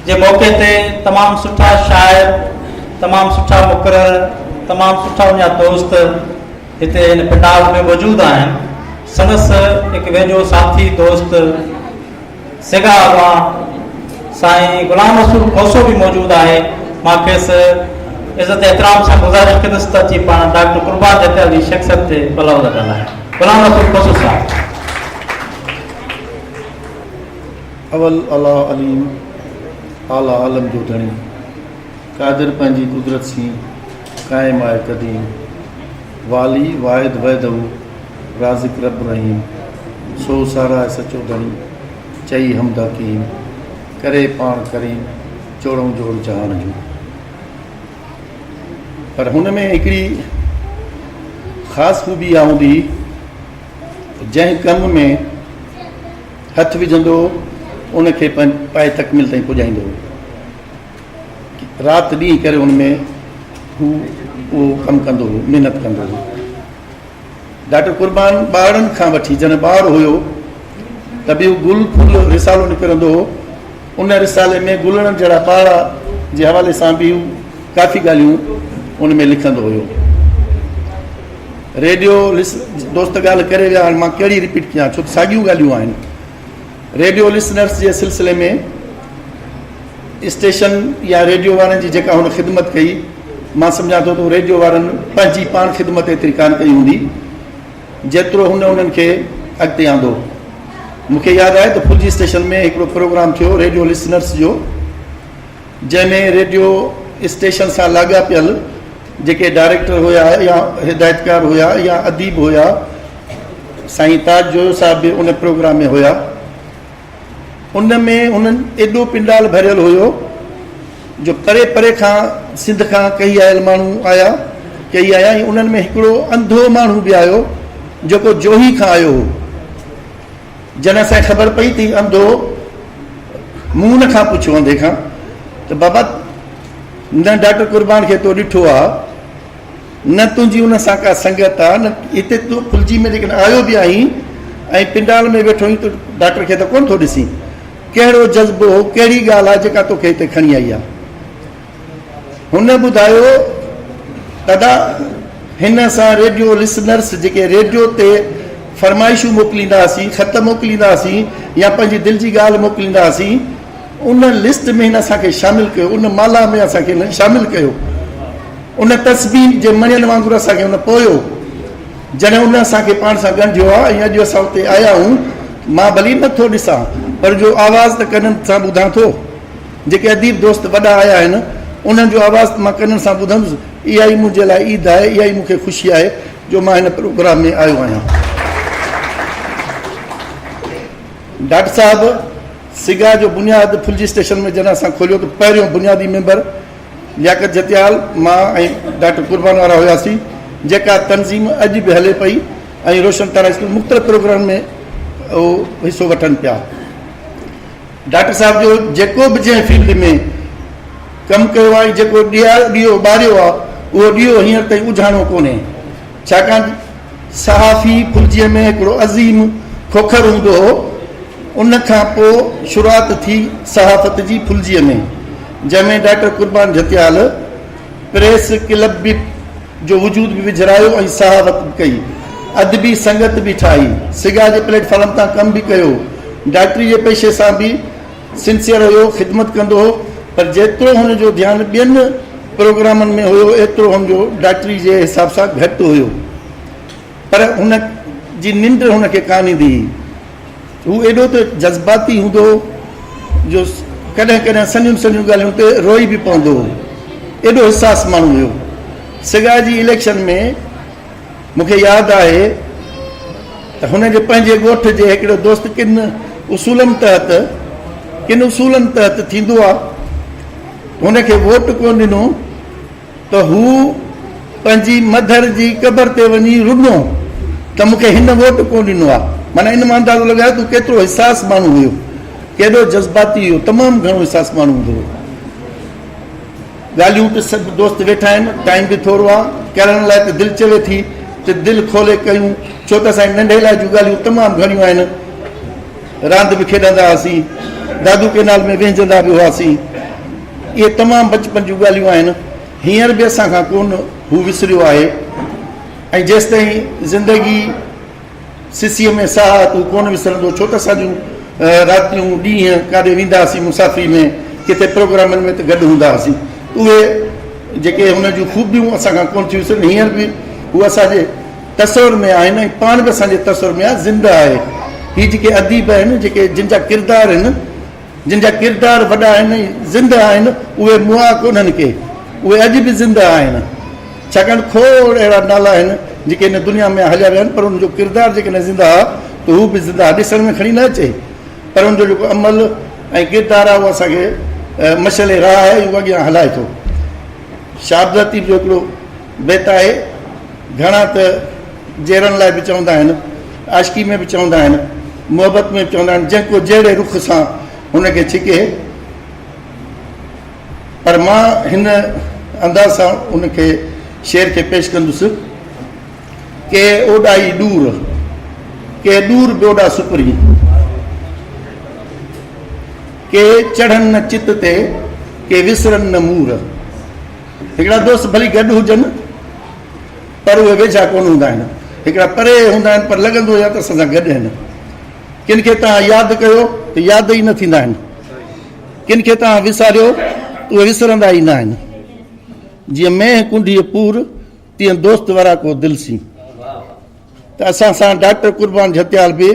Speaker 4: जे मौके ते तमामु सुठा शाइर, तमामु सुठा मुक़रर, तमामु सुठा मुंहिंजा दोस्त हिते हिन पंडाल में मौजूदु आहिनि। संदसि हिकु वेझो साथी दोस्त सिगा मां साईं गुलाम रसूल खोसो बि मौजूदु आहे। मां खेसि इज़त एतिराम सां गुज़ारिश कंदुसि त अची पाण डॉक्टर कुर्बान झत्याल जी शख़्सियत ते पलव लॻल आहे। गुलाम रसूल खोसो साहब।
Speaker 11: अवल अला अलीम आला आलम जो धणी कादिर पंहिंजी कुदरत सी क़ाइम आहे क़दीम वाली वाहिद वैदहू राज़िक रब रहीम सो सारा आहे सचो धणी चई हमदा कीम करे पाण करीम चोड़ों जोड़ जहान जूं। पर हुन में हिकिड़ी ख़ासि ख़ूबी हूंदी जंहिं कम में हथ विझंदो उनखे पाए तकमील ताईं पुॼाईंदो। राति ॾींहुं करे हुन में हू उहो कमु कंदो हो, महिनत कंदो हो। डॉक्टर कुर्बान ॿारनि खां वठी जॾहिं ॿारु हुयो त बि हू गुल फुल रिसालो निकिरंदो हो। उन रिसाले में गुलनि जहिड़ा ॿार जे हवाले सां बि हू काफ़ी ॻाल्हियूं उन में लिखंदो हुयो। रेडियो दोस्त ॻाल्हि करे विया, हाणे मां कहिड़ी रिपीट कयां छो त साॻियूं ॻाल्हियूं आहिनि। रेडियो लिसनर्स जे सिलसिले में स्टेशन या रेडियो वारनि जी जेका हुन ख़िदमत कई, मां सम्झां थो त रेडियो वारनि पंहिंजी पाण ख़िदमत एतिरी कान कई हूंदी जेतिरो उन्हनि खे अॻिते आंदो। मूंखे यादि आहे त फुल्जी स्टेशन में हिकिड़ो प्रोग्राम थियो रेडियो लिसनर्स जो, जंहिंमें रेडियो स्टेशन सां लाॻापियल जेके डायरेक्टर हुया या हिदायतकार हुया या अदीब हुया, साईं ताज जोयो साहिब बि उन प्रोग्राम में हुया। उन में उन्हनि एॾो पिंडाल भरियल हुयो जो परे परे खां सिंध खां कई आयल माण्हू आया ऐं उन्हनि में हिकिड़ो अंधो माण्हू बि आयो जेको जोही खां आयो हो। जॾहिं असांखे ख़बर पई थी अंधो मूं हुन खां पुछियो अंधे खां त बाबा न डॉक्टर कुर्बान खे तो ॾिठो आहे, न तुंहिंजी उन सां का संगत आहे, न हिते तूं फुल्जी में जेकॾहिं आयो बि आहीं ऐं पिंडाल में वेठो आहीं त डॉक्टर खे त कोन थो ॾिसी, कहिड़ो जज़्बो हो, कहिड़ी ॻाल्हि आहे जेका तोखे हिते खणी आई आहे। हुन ॿुधायो दादा हिन सां रेडियो लिसनर्स जेके रेडियो ते फरमाइशूं मोकिलींदासीं, ख़त मोकिलींदासीं या पंहिंजी दिलि जी ॻाल्हि मोकिलींदासीं, उन लिस्ट में हिन असांखे शामिलु कयो, उन माला में असांखे शामिलु कयो, उन तस्बीह जे मणियनि वांगुरु असांखे उन पोयो। जॾहिं उन असांखे पाण सां ॻंढियो आहे ऐं अॼु असां उते आया आहियूं, मां भली नथो ॾिसां पर जो आवाज़ त कननि सां ॿुधां थो। जेके अदीब दोस्त वॾा आया आहिनि उन्हनि जो आवाज़ मां कननि सां ॿुधंदुसि। इहा ई मुंहिंजे लाइ ईद आहे, इहा ई मूंखे ख़ुशी आहे जो मां हिन प्रोग्राम में आयो आहियां। डॉक्टर साहिब सिगा जो बुनियाद फुल्जी स्टेशन में जॾहिं असां खोलियो त पहिरियों बुनियादी मेंबर लियाकत जतियाल मां ऐं डॉक्टर कुर्बान वारा हुआसीं, जेका तनज़ीम अॼु बि हले पई ऐं रोशन तारा स्कूल मुख़्तलिफ़ प्रोग्राम में उहो हिसो वठनि पिया। डॉक्टर साहिब जो जेको बि जंहिं फील्ड में कमु कयो आहे, जेको ॾीओ ॿारियो आहे, उहो ॾीओ हींअर ताईं उजाणो कोन्हे। छाकाणि सहाफ़ी फुल्जीअ में हिकिड़ो अज़ीम खोखर हूंदो हो, उन खां पोइ शुरूआति थी सहाफ़त जी फुल्जीअ में, जंहिंमें डॉक्टर कुर्बान झतियाल प्रेस क्लब बि जो वजूद बि विझरायो ऐं सहाफ़त बि कई, अदबी संगत बि ठाही, सिगा जे प्लेटफॉर्म तां कमु बि कयो, डॉक्टरी जे पेशे सां बि सिंसियर हुयो, ख़िदमत कंदो हो। पर जेतिरो हुनजो ध्यानु ॿियनि प्रोग्रामनि में हुयो एतिरो हुनजो डॉक्टरी जे हिसाब सां घटि हुयो। पर हुन जी निंड हुनखे कान ईंदी हू एॾो त जज़्बाती हूंदो जो कॾहिं कॾहिं सन्हियूं सन्हियूं ॻाल्हियूं ते रोई बि पवंदो एॾो हिसास माण्हू हुयो सिगार जी इलेक्शन में मूंखे यादि आहे त हुनजे पंहिंजे ॻोठ जे हिकिड़ो दोस्त किन उसूलनि तहत थींदो आहे हुनखे वोट कोन ॾिनो त हू पंहिंजी मदर जी क़बर ते वञी रुनो त मूंखे हिन वोट कोन ॾिनो आहे माना इन मां अंदाज़ो लॻायो तूं केतिरो हिसास माण्हू हुयो केॾो जज़्बाती हुयो तमामु घणो हिसास माण्हू हूंदो हुयो ॻाल्हियूं त सभु दोस्त वेठा आहिनि टाइम बि थोरो आहे करण लाइ त दिलि चवे थी त दिलि खोले कयूं छो त असांजे नंढे लाइ जूं ॻाल्हियूं तमामु घणियूं आहिनि रांदि बि खेॾंदा हुआसीं दादू केनाल में वेंजंदा बि हुआसीं इहे तमामु बचपन जूं ॻाल्हियूं आहिनि हींअर बि असां खां कोन हू विसरियो आहे ऐं जेसि ताईं ज़िंदगी सिसीअ में साह तूं कोन विसरंदो छो त असां जूं रातियूं ॾींहं काॾे वेंदा हुआसीं मुसाफ़िरी में किथे प्रोग्रामनि में त गॾु हूंदा हुआसीं उहे जेके हुन जूं ख़ूबियूं असां खां कोन थियूं विसरनि हींअर बि हू असांजे तसवर में आहिनि ऐं पाण बि असांजे तसवर में आहे ज़िंदा आहे हीअ जेके अदीब आहिनि जेके जिन जा किरदार आहिनि जिन जा किरदार वॾा आहिनि ज़िंदा आहिनि उहे मुआ कोन्हनि के उहे अॼु बि ज़िंदा आहिनि छाकाणि खोड़ अहिड़ा नाला आहिनि जेके हिन दुनिया में हलिया विया आहिनि पर हुनजो किरदारु जेकॾहिं ज़िंदा आहे त हू बि ज़िंदा ॾिसण में खणी न अचे पर हुनजो जेको अमल ऐं किरदारु आहे उहो असांखे मशले राह आहे उहो अॻियां हलाए थो शाहाब लतीफ़ जो हिकिड़ो बेत आहे घणा त जहिड़नि लाइ बि चवंदा आहिनि आशिकी में बि चवंदा आहिनि मुहबत में बि चवंदा आहिनि जेको जहिड़े रुख सां हुनखे छिके पर मां हिन अंदाज़ सां उनखे शेर खे पेश कंदुसि के ओॾाई ॾूर के ॾूर ॿियोॾा सुपरी के चढ़नि न चित ते के विसरनि न मूर हिकिड़ा दोस्त भली गॾु हुजनि पर उहे वेझा कोन हूंदा आहिनि हिकिड़ा परे हूंदा आहिनि पर लॻंदो आहे त असां सां गॾु आहिनि किन खे तव्हां यादि कयो त यादि ई न थींदा आहिनि किन खे तव्हां विसारियो त उहे विसरंदा ई न आहिनि जीअं मेंह कुंडीअ पूर तीअं दोस्त वारा को दिलि सी त असां सां डॉक्टर कुर्बान जतियाल बि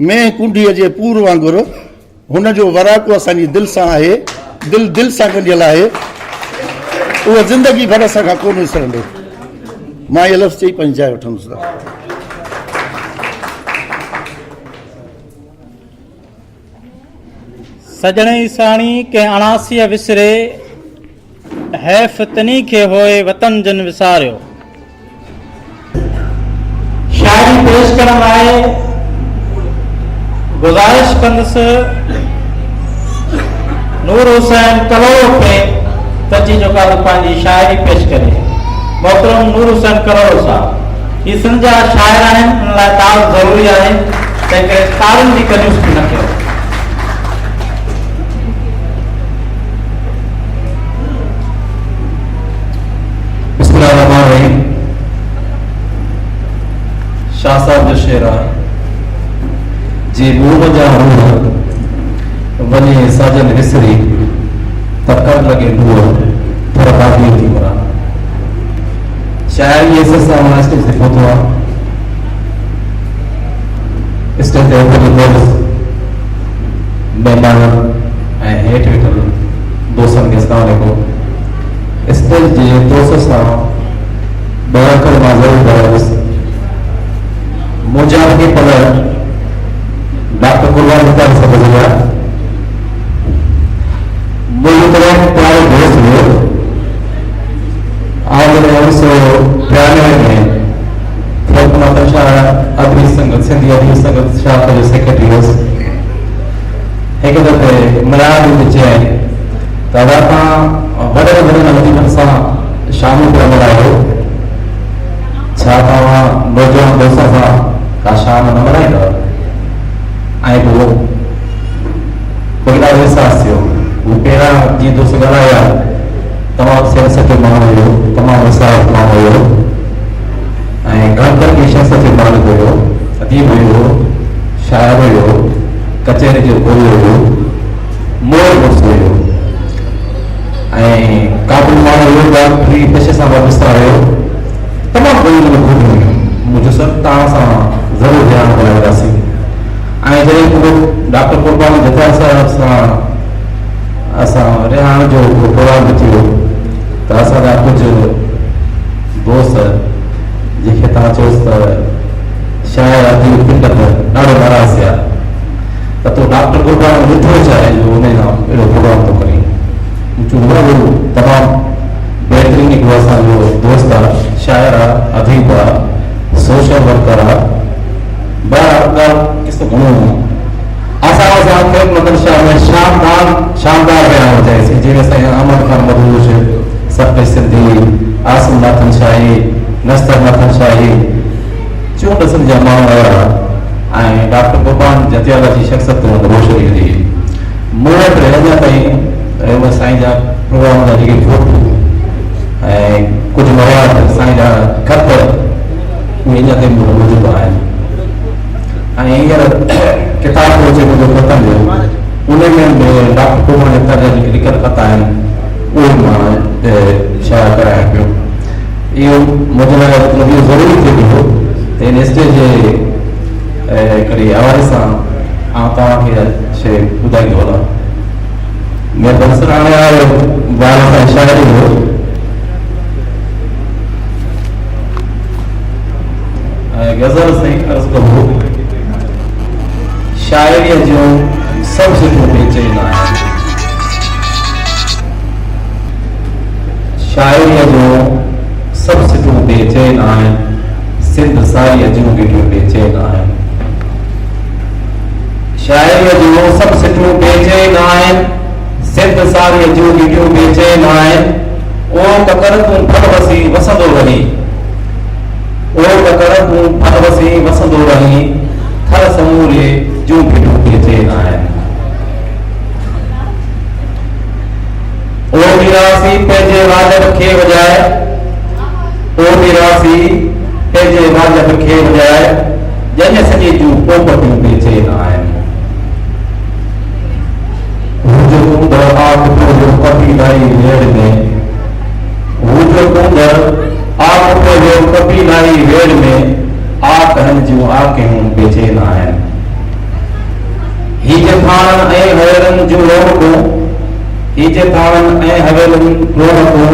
Speaker 11: मेंह कुंडीअ जे पूर वांगुरु हुनजो वराको असांजी दिलि सां आहे दिलि सां गंढियल आहे उहो ज़िंदगी भर असां खां कोन विसरंदो मां इहे लफ़्ज़ चई पंहिंजी जाइ वठंदुसि
Speaker 4: सजणे साणी कंहिं अणासीअ विसरे हैफ़ तनी खे होए वतन जन विसारियो शायरी पेश करण लाइ गुज़ारिश कंदुसि नूर हुसैन करोड़ो खे तजी जो का पंहिंजी शायरी पेश करे मोहतरम नूर हुसैन करोड़ो साहब ही सिंध जा शाइर आहिनि हुन लाइ ताल ज़रूरी आहे तंहिं करे तारुनि जी कंजूस न कयो
Speaker 12: शाह साहब जो शेर आहे जे मोह जा रूह वञे साजन विसरी त कर लॻे नूर पर बादी थी मरा शायरी ऐसे सां स्टेज ते पहुतो आहे स्टेज ते दोस्त महिमान ऐं हेठि वेठल दोस्तनि खे अस्सलाम वालेकुम स्टेज जे दोस्त सां बराकर मां ज़रूरु ॻाल्हाईंदुसि मुंहिंजा के पल डॉक्टर कुर्बान जतियाल साहब गुज़रिया मुंहिंजो तमामु प्यारो दोस्त हुयो आउं 1993 में फौज माता शाह अदबी संगत सिंधी अदबी संगत शाह जो सेक्रेटरी हुयुसि हिकु दफ़े मिलाया बि चयईं त अगरि तव्हां वॾनि वॾनि अदीबनि सां शामिल थियल आहियो छा तव्हां नौजवान दोस्त सां का शाम न मल्हाईंदव ऐं पोइ ॾाढो एहसासु थियो हू पहिरां जीअं दोस्त ॻाल्हाया तमामु सियासत जो माण्हू हुयो तमामु विसार माण्हू हुयो ऐं गणतंत्र जी सियासत जो माण्हू हुयो अदीब हुयो शाइर हुयो कचहरी जो गोलो हुयो मोर मुड़ुसु हुयो ऐं काबुल माण्हू हुयो डॉक्टरी पेशे सां वाबस्ता हुयो तमामु ॻोल्हियूं खूबियूं हुयूं मुंहिंजो सभु तव्हां सां ज़रूरु ध्यानु कराईंदासीं। ऐं जॾहिं डॉक्टर कुर्बानी जतिया साहिब सां असां रिहाइण जो प्रोग्राम थियो त असांजा कुझु दोस्त जंहिंखे तव्हां चयोसि त शायदि अॼु पिंड में ॾाढो नाराज़ थिया त तूं डॉक्टर कुर्बानी ॾिठो चाहे जो उन खां अहिड़ो प्रोग्राम थो करी। उहो तमामु बहितरीन हिकिड़ो असांजो दोस्त आहे, शाइर आहे, अदीब आहे, सोशल वर्कर आहे, किसो घणो असांखे मदरसा में शानदार बयान चएसि जीअं साईं अहमद खान मदूश, सफ़े सिंधी, आसिम नाथन शाही, नस्तर नाथन शाही, चूंड सिंध जा माण्हू आया ऐं डॉक्टर कुर्बान जतियाला जी शख़्सियत रोशनी ॾिनी। मूं वटि अञा ताईं साईं जा प्रोग्राम जा जेके फोटो ऐं कुझु मवाद साईं जा ख़त उहे अञा ताईं मौजूदु आहिनि। ऐं हींअर किताब अचे मुंहिंजो ख़तम जो उन में डॉक्टर कुर्बान जतिया जा जेके लिखियल ख़त आहिनि उहे मां शाया करायां पियो। इहो मुंहिंजे लाइ मतिलबु इहो ज़रूरी थी वियो त इन स्टेज जे हिकिड़ी हवाले सां आउं तव्हांखे शइ ॿुधाईंदो हलां। मैं बंसर आने वाले बाल का शायरी हो गजल से अर्ज करूं शायरी जो सबसे बेचैन है, शायरी जो सबसे बेचैन है, सिंध सारी जो बेचैन है, शायरी जो सबसे बेचैन है, सिंध सारी जो बेचैन है। ओ तकर तूं फल वसी वसंदो रही, ओ तकर तूं फल वसी वसंदो रही, थर समूरे जो बेचैन है। ओ मिरासी पंहिंजे वाजब खे वजाए, ओ मिरासी पंहिंजे वाजब खे वजाए, जंहिं सॼे जूं पोपटियूं बेचैन आहिनि। कबीलाई वेड़ में, कबीलाई वेड़ में आकहन जूं आकेहूं बेचैन आहिनि। हीज थाणन ऐं हवेलनि जूं रौनकूं, हीज थाणन ऐं हवेलनि रौनकूं,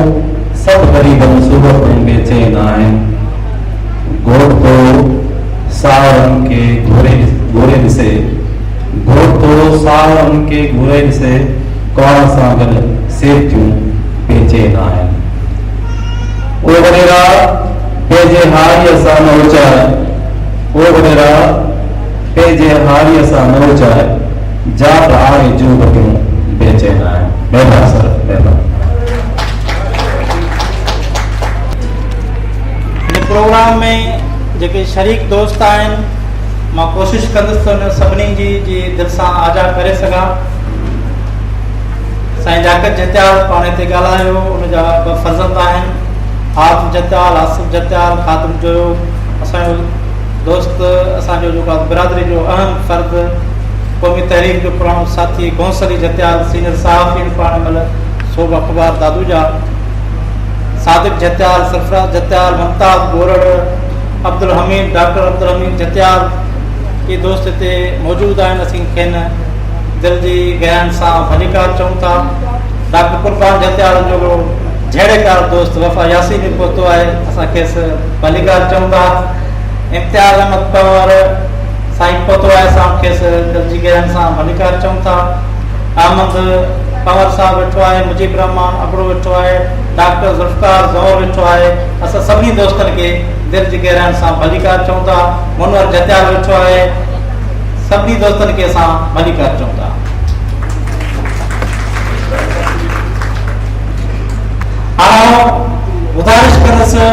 Speaker 12: सभु ग़रीबनि सूरतूं बेचैन आहिनि। घोट तो सावरनि खे घोरे ॾिसे, घोट तो सावरनि खे घोरे ॾिसे, कौन सां गॾु सेठियूं बेचैन आहिनि। उहे वॾेरा पंहिंजे हारीअ सां न उचाए, उहे वॾेरा पंहिंजे हारीअ सां न उचाए, जात आहे जूं वटियूं बेचैन आहिनि। महिरबानी सर, महिरबानी।
Speaker 4: हिन प्रोग्राम में जेके शरीक दोस्त आहिनि मां कोशिशि कंदुसि त उन सभिनी जी दिलि सां आजा करे सघां। साईं जाकत जतियाल पाण हिते ॻाल्हायो, उनजा ॿ फर्ज़ंद आहिनि, आसिम जतियाल, आसिफ जतियाल, ख़ातम जो असांजो दोस्त, असांजो जेको बिरादरी जो अहम फ़र्द, क़ौमी तहरीक जो पुराणो साथी गौंसली जतियाल, सीनियर सहाफ़ी पाण महिल सोभ अख़बार दादूजा, सादिक जतियाल, सरफराज जतियाल, मुमताज़ गोरड़, अब्दुल हमीद, डॉक्टर अब्दुल हमीद जतियाल, ये दोस्त हिते मौजूदु आहिनि। असीं खेनि दिलि जी गहराइनि सां भलीकार चऊं था। डॉक्टर कुर्बान जतियाल जो जहिड़ेकार दोस्त वफ़ा यासीन बि पहुतो आहे, असां खेसि भलीकार चऊं था। इम्तियाज़ अहमद पवार साईं पहुतो आहे, असां खेसि दिलि जी गहराइनि सां भलीकार चऊं था। अहमद पवार साहब वेठो आहे, मुजीब रहमान अबड़ो वेठो आहे, डॉक्टर ज़ुल्फ़कार ज़ौर वेठो आहे। असां सभिनी दोस्तनि खे दिलि जी गहराइनि सां भलीकार चऊं था। मुनवर जतियाल वेठो आहे, सभिनी दोस्तनि खे असां भलीकार चऊं था। गुज़ारिश कंदुसि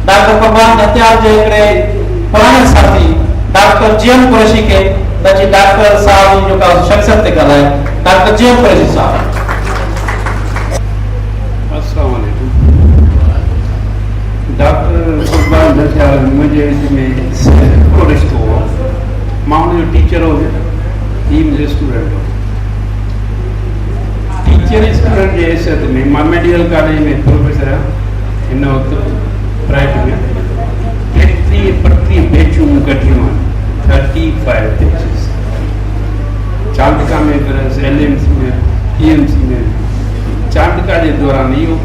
Speaker 4: डॉक्टर कुर्बान जतियाल जे हिकिड़े पुराणे साथी डॉक्टर जीएम कुरैशी खे जी डॉक्टर साहब जी जेका शख़्सियत ते ॻाल्हाए। डॉक्टर जीएम कुरैशी साहब।
Speaker 6: अस्सलाम वालेकुम। डॉक्टर कुर्बान जतियाल मुंहिंजे में को रिश्तो हो, मां हुनजो टीचर हो, ही मुंहिंजो स्टूडेंट हो। टीचर स्टूडेंट जे हैसियत में मां मेडिकल कॉलेज में प्रोफेसर आहियां, हिन वक़्तु प्राइवेट में 3 35 बेचूं कढियूं आहिनि, 35 बेचिस चांडिका में करेसि, LMC में, PMC में। चांडिका जे दौरान इहो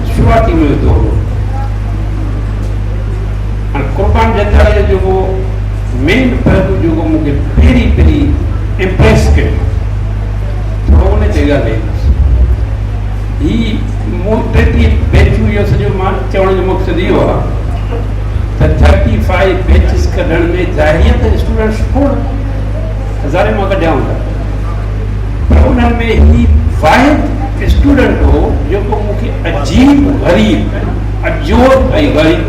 Speaker 6: शुरूआती में दौर हो। हाणे कुर्बान जथार जो जेको मेन पहलू जेको मूंखे पहिरीं इम्प्रेस कयो थोरो उन ते ॻाल्हाईंदुसि। ही मूं 33 बेचूं इहो सॼो मां चवण जो मक़सदु इहो आहे त 35 बेचिस कढण में ज़ाहिरियत स्टूडेंट्स खोड़ हज़ारे मां कढिया हूंदा, पर उन्हनि में ही वाहिद स्टूडेंट हो जेको मूंखे अजीब ग़रीब अजोब ऐं ग़रीब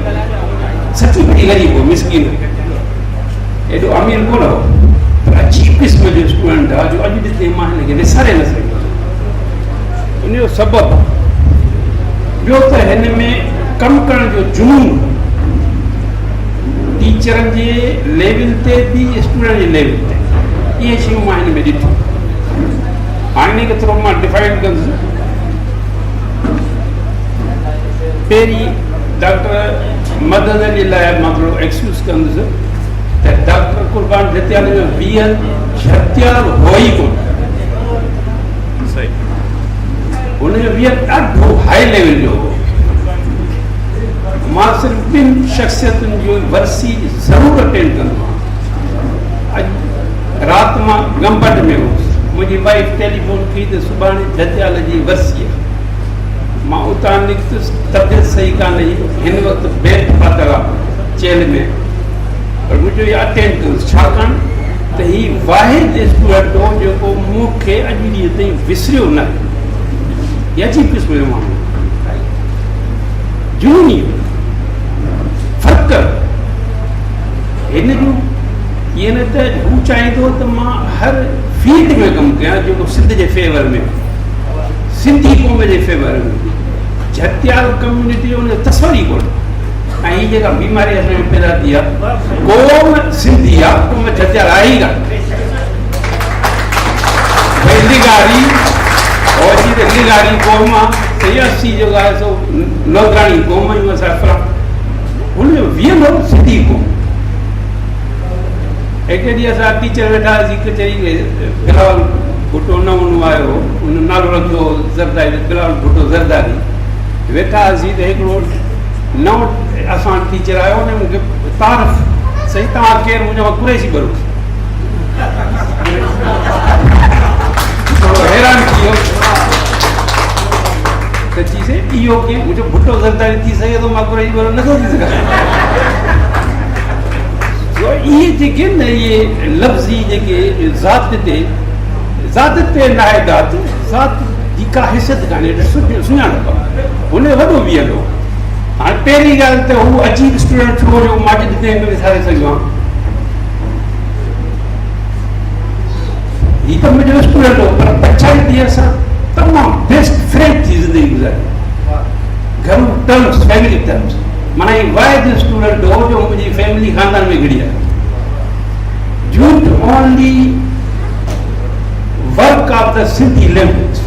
Speaker 6: सची बड़ी ग़रीब हो, मिसकिन एॾो अमीर कोन हो, पर अजीब क़िस्म जो स्टूडेंट आहे जो अॼु ॾिठे मां हिनखे विसारे न सघियो। उन जो सबबु ॿियो त हिन में कमु करण जो जुनून टीचरनि जे लेवल ते बि स्टूडेंट जे लेवल ते, इहे शयूं मां हिन में ॾिठियूं। हाणे हिन खे थोरो मां डिफाइन कंदुसि। पहिरीं डॉक्टर मदद जे लाइ मां थोरो एक्सक्यूज़ कंदुसि त डॉक्टर कुर्बान जतियाल जो वीहल छतियाल हो ई कोन, सही हुनजो वीहल ॾाढो हाई लेवल जो हो। मां सिर्फ़ु 2 शख़्सियतुनि जो वरसी ज़रूरु अटेंड कंदो आहियां। अॼु राति मां गंबट में हुउसि, मुंहिंजी वाइफ टेलीफोन कई त सुभाणे जतियाल जी वरसी आहे। मां उतां निकितुसि, तबियत सही कान हुई, हिन वक़्तु बेड पातल आहे चेल में, पर मुंहिंजो इहो अटेंड कयुसि छाकाणि त हीउ वाहिद स्टूडेंट हो जेको मूंखे अॼु ॾींहं ताईं विसरियो न। इहा अजीब क़िस्म जो माण्हू जुनूनी फ़र्क़ु हिन जूं इहे न त हू चाहींदो त मां हर फील्ड में कमु कयां जेको सिंध जे फेवर में, सिंधी क़ौम जे फेवर में। जतियाल कम्यूनिटी जो उन तस्वर ई कोन्हे। ऐं हीअ जेका बीमारी असां में पैदा थी आहे, क़ौम सिंधी आहे, क़ौम जतियाल आहे ई कान। भई लिगारी और जी त लिगारी क़ौम आहे, त 80 जेको आहे सो नौकराणी क़ौम जूं असां हुनजो वियल हो सिंधी क़ौम। हिकु ॾींहुं असां टीचर वेठा हुआसीं कचहरी में, बिलावल भुट्टो नमूनो आयो हो, हुन नालो रखियो ज़रदारी, बिलावल भुट्टो ज़रदारी। वेठा हुआसीं त हिकिड़ो नओं असां टीचर आयो, हुन मूंखे तारीफ़ सही तव्हां केरु, मुंहिंजो कुरैशी बरूख। थोरो हैरान थी वियो त चईसे इहो कीअं, मुंहिंजो भुट्टो ज़रदारी थी सघे थो, मां कुरैशी बरूख नथो थी सघां। इहे जेके न इहे लफ़्ज़ी जेके ज़ात ते नाइदात, ज़ात जी का हैसियत कान्हे, सुञाणप हुन वॾो वियल हो। हाणे पहिरीं ॻाल्हि त हू अजीब स्टूडेंट छो जो मां अॼु हिते विसारे सघियो आहियां। हीउ त मुंहिंजो स्टूडेंट हो, पर पछाड़ी ॾींहं असां तमामु बेस्ट फ्रेंड थी ज़िंदगी गुज़ारी, घणो टर्म्स, फैमिली टर्म्स। माना ही वाहिद स्टूडेंट हो जो मुंहिंजी फैमिली खानदान में घिड़ी आहे। Due to only work of the Sindhi language,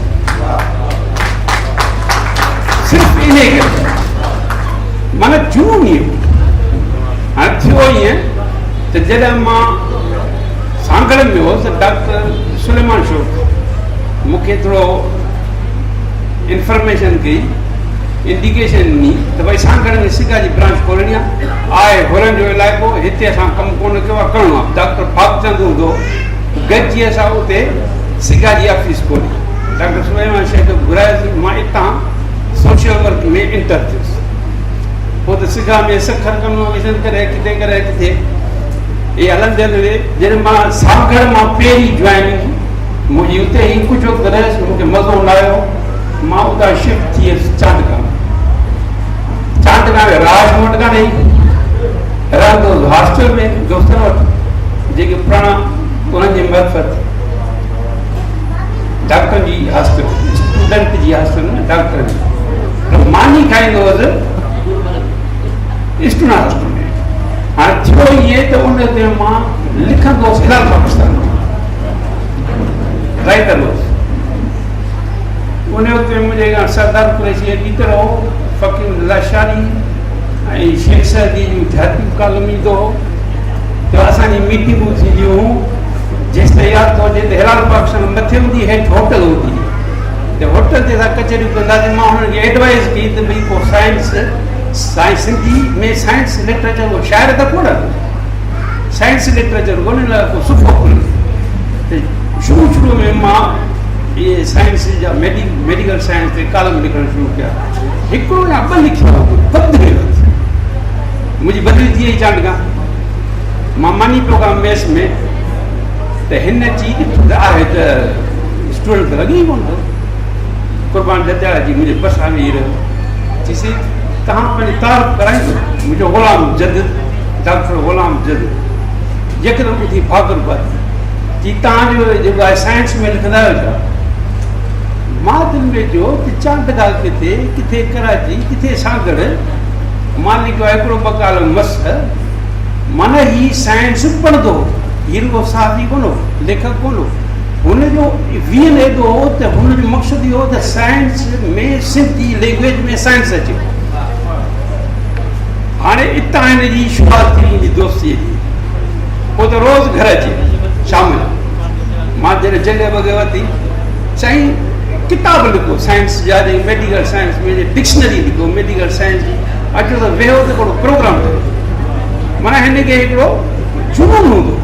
Speaker 6: सिर्फ इन्हें करे माना जुनून ई हाणे थियो ईअं त जॾहिं मां सांगड़ में हुउसि त डॉक्टर सुलेमान शोख मूंखे थोरो इंफॉर्मेशन कई, इंडिकेशन ॾिनी त भई सांगड़ में सिका जी ब्रांच खोलणी आहे, होरनि जो इलाइक़ो, हिते असां कमु कोन कयो आहे, करिणो आहे। डॉक्टर फागचंद हूंदो, गॾिजी असां उते सिका जी ऑफिस खोली। डॉक्टर सुलेमान शेख घुरायोसीं, मां हितां सोशल वर्क में इंटर थियुसि। पोइ त सिका में सखर कन्वोकेशन करे किथे इहे हलंदे हलंदे जॾहिं मां सांगड़ मां पहिरीं जॉइनिंग मुंहिंजी उते ई कुझु वक़्तु रहियसि, मूंखे मज़ो न आयो, मां उतां शिफ्ट थी वियुसि चांडका में। राज वटि कान्हे, रहंदो हॉस्टल में दोस्तनि वटि, जेके पुराणा उन्हनि जी मरफ़त डॉक्टर जी हॉस्टल, स्टूडेंट जी हॉस्टल में डॉक्टर जी मानी खाईंदो हुउसि स्टूडेंट हॉस्टल में। हाणे थियो ईअं त उन ते मां लिखंदो हुउसि हिलाल पाकिस्तान राइटर हुउसि। उन वक़्तु में मुंहिंजे सरदार कुरैशी टीचर हो, फ़कीर लाशारी,
Speaker 13: ऐं शेख सदी जूं ध्यात्मिक कालम ईंदो हो त असांजी मीटिंगूं थींदियूं हुयूं जेसि ताईं यादि थो अचे त हिलाल पाकिस्तान मथे हूंदी हेठि होटल हूंदी त होटल ते असां कचहरियूं कंदासीं। मां हुननि खे एडवाइस कई त भई पोइ साइंस सिंधी में साइंस लिटरेचर को शाइर त कोन साइंस लिटरेचर कोन को सुठो कोन्हे त शुरू में मां ये साइंस जा मेडिकल साइंस ते कालम लिखणु शुरू कया। हिकिड़ो या ॿ लिखिया मुंहिंजी बदली थी वई चांड खां मां मानी पियो खां मेस में त हिन चीज आहे त स्टूडेंट त लॻी कोन थो कुर्बान जतिया जी मुंहिंजे बसा वेही रहियो चईसीं तव्हां पंहिंजी तारीफ़ कराईंदो मुंहिंजो ग़ुलाम जद डॉक्टर ग़ुलाम जद यकदमि उथी भागर पाती जी तव्हांजो जेको आहे साइंस में लिखंदा आहियो छा? मां दिलि में चयो त चांड ॻाल्हि किथे कराची किथे सागर मां लिखियो आहे हिकिड़ो बकाल मस माना ही साइंस पढ़ंदो हीउ रुगो साहबी कोन हो लेखक कोन हो हुनजो वियन एॾो हो त हुनजो मक़सदु इहो हो त साइंस में सिंधी लैंग्वेज में साइंस अचे। हाणे हितां हिन जी शुरूआति थी वेंदी दोस्तीअ जी पोइ त रोज़ु घर अचे शाम जो मां जॾहिं जॻह वॻह वरिती चई किताब लिखो साइंस जा मेडिकल साइंस में डिक्शनरी लिखो मेडिकल साइंस जी अचो त वेहो त हिकिड़ो प्रोग्राम कयो। माना हिन खे हिकिड़ो जुनून हूंदो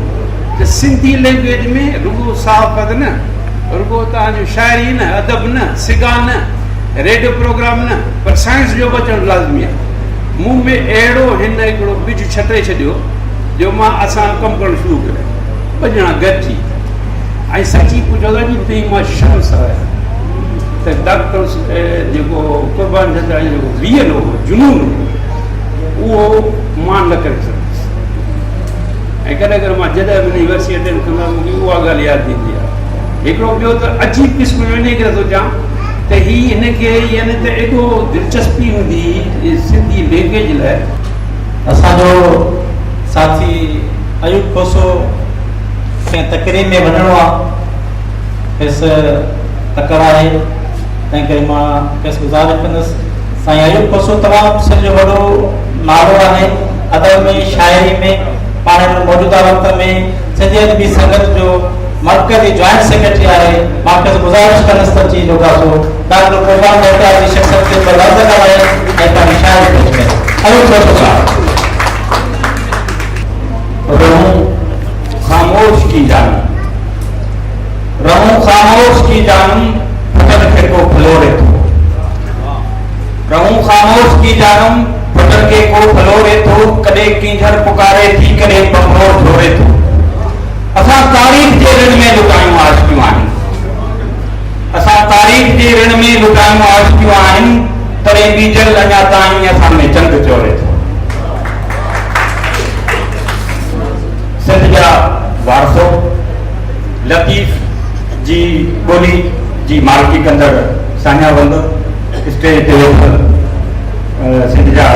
Speaker 13: त सिंधी लैंग्वेज में रुगो साफ़ न रुगो तव्हांजो शाइरी न अदब न सिगा न रेडियो प्रोग्राम न पर साइंस जो बि अचणु लाज़मी आहे। मूं में अहिड़ो हिन हिकिड़ो बिज छटे छॾियो जो मां असां कमु करणु शुरू कयो 2 ॼणा गॾिजी ऐं सची पुछो त जी तई मां शर्म्स आहियां त डॉक्टर जेको कुर्बान जतिया जेको वियल हो जुनून उहो मां न करे सघंदुसि ऐं कॾहिं कॾहिं मां जॾहिं बि यूनिवर्सिटी अटेंड कंदो आहियां मूंखे उहा ॻाल्हि यादि ईंदी आहे। हिकिड़ो ॿियो त अजीब क़िस्म जो इन करे थो चवां त हीअ हिनखे यानी त एॾो दिलचस्पी हूंदी सिंधी लैंग्वेज लाइ।
Speaker 7: असांजो साथी अयूब खोसो खे तकरीब में वञिणो आहे खेसि तकड़ आहे तंहिं करे मां खेसि गुज़ारिश कंदुसि साईं अयूब खोसो तमामु सॼो वॾो नालो आहे अदब में शाइरी में पाण मौजूदा वक़्त में सिंधी अदबी संगत जो मरकज़ी जॉइंट सेक्रेटरी आहे। मां खेसि गुज़ारिश कंदुसि त अची जोगासो डॉक्टर कुर्बान जतिया जी शख़्सियत खे बर्दाश्त कराए ऐं पंहिंजी शाइरी पेश करे। अयूब खोसो साहब
Speaker 13: खामोश की जानम
Speaker 7: रहूं खामोश की जानम फटन के को फलोरे थो रहूं खामोश की जानम फटन के को फलोरे थो कदे कींझर पुकारे थी करे बमरोर झोरे थो। असां तारीख़ जे ऋण में लुटायूं आशिकियूं आहिनि असां तारीख़ जे ऋण में लुटायूं आशिकियूं आहिनि तॾहिं बीजल अञा ताईं असां में चंद चोरे थो। सिंध जा वारसो लतीफ़ जी ॿोली जी मालिकी कंदड़ सान्यावंद स्टेज ते वेठल सिंध जा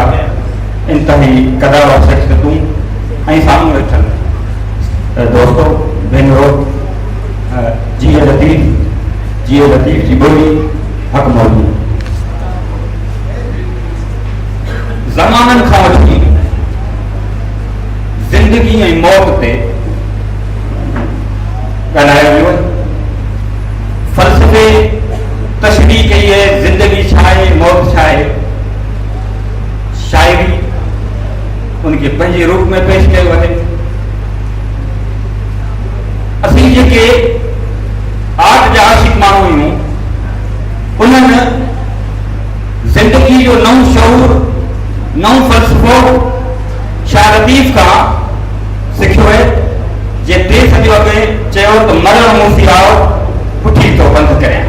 Speaker 7: इंतहाई क़दावर शख़्सियतूं ऐं साम्हूं वेठल दोस्तो भेनरो जीअ लतीफ़ जी ॿोली हक़ मौजूद ज़माननि खां वठी ज़िंदगी ऐं मौत ते ॻाल्हायो वियो फ़लसफ़े तशरीह कई आहे ज़िंदगी छा आहे मौत छा आहे शाइरी उनखे पंहिंजे रूप में पेश कयो आहे। असीं जेके आर्ट जा आशिक़ माण्हू आहियूं उन्हनि ज़िंदगी जो नओं शऊर नओं फ़लसफ़ो शाह लतीफ़ खां सिखियो आहे जे टे सदियों अॻे चयो त मरण मूं सिवाओ पुठी थो बंदि करियां।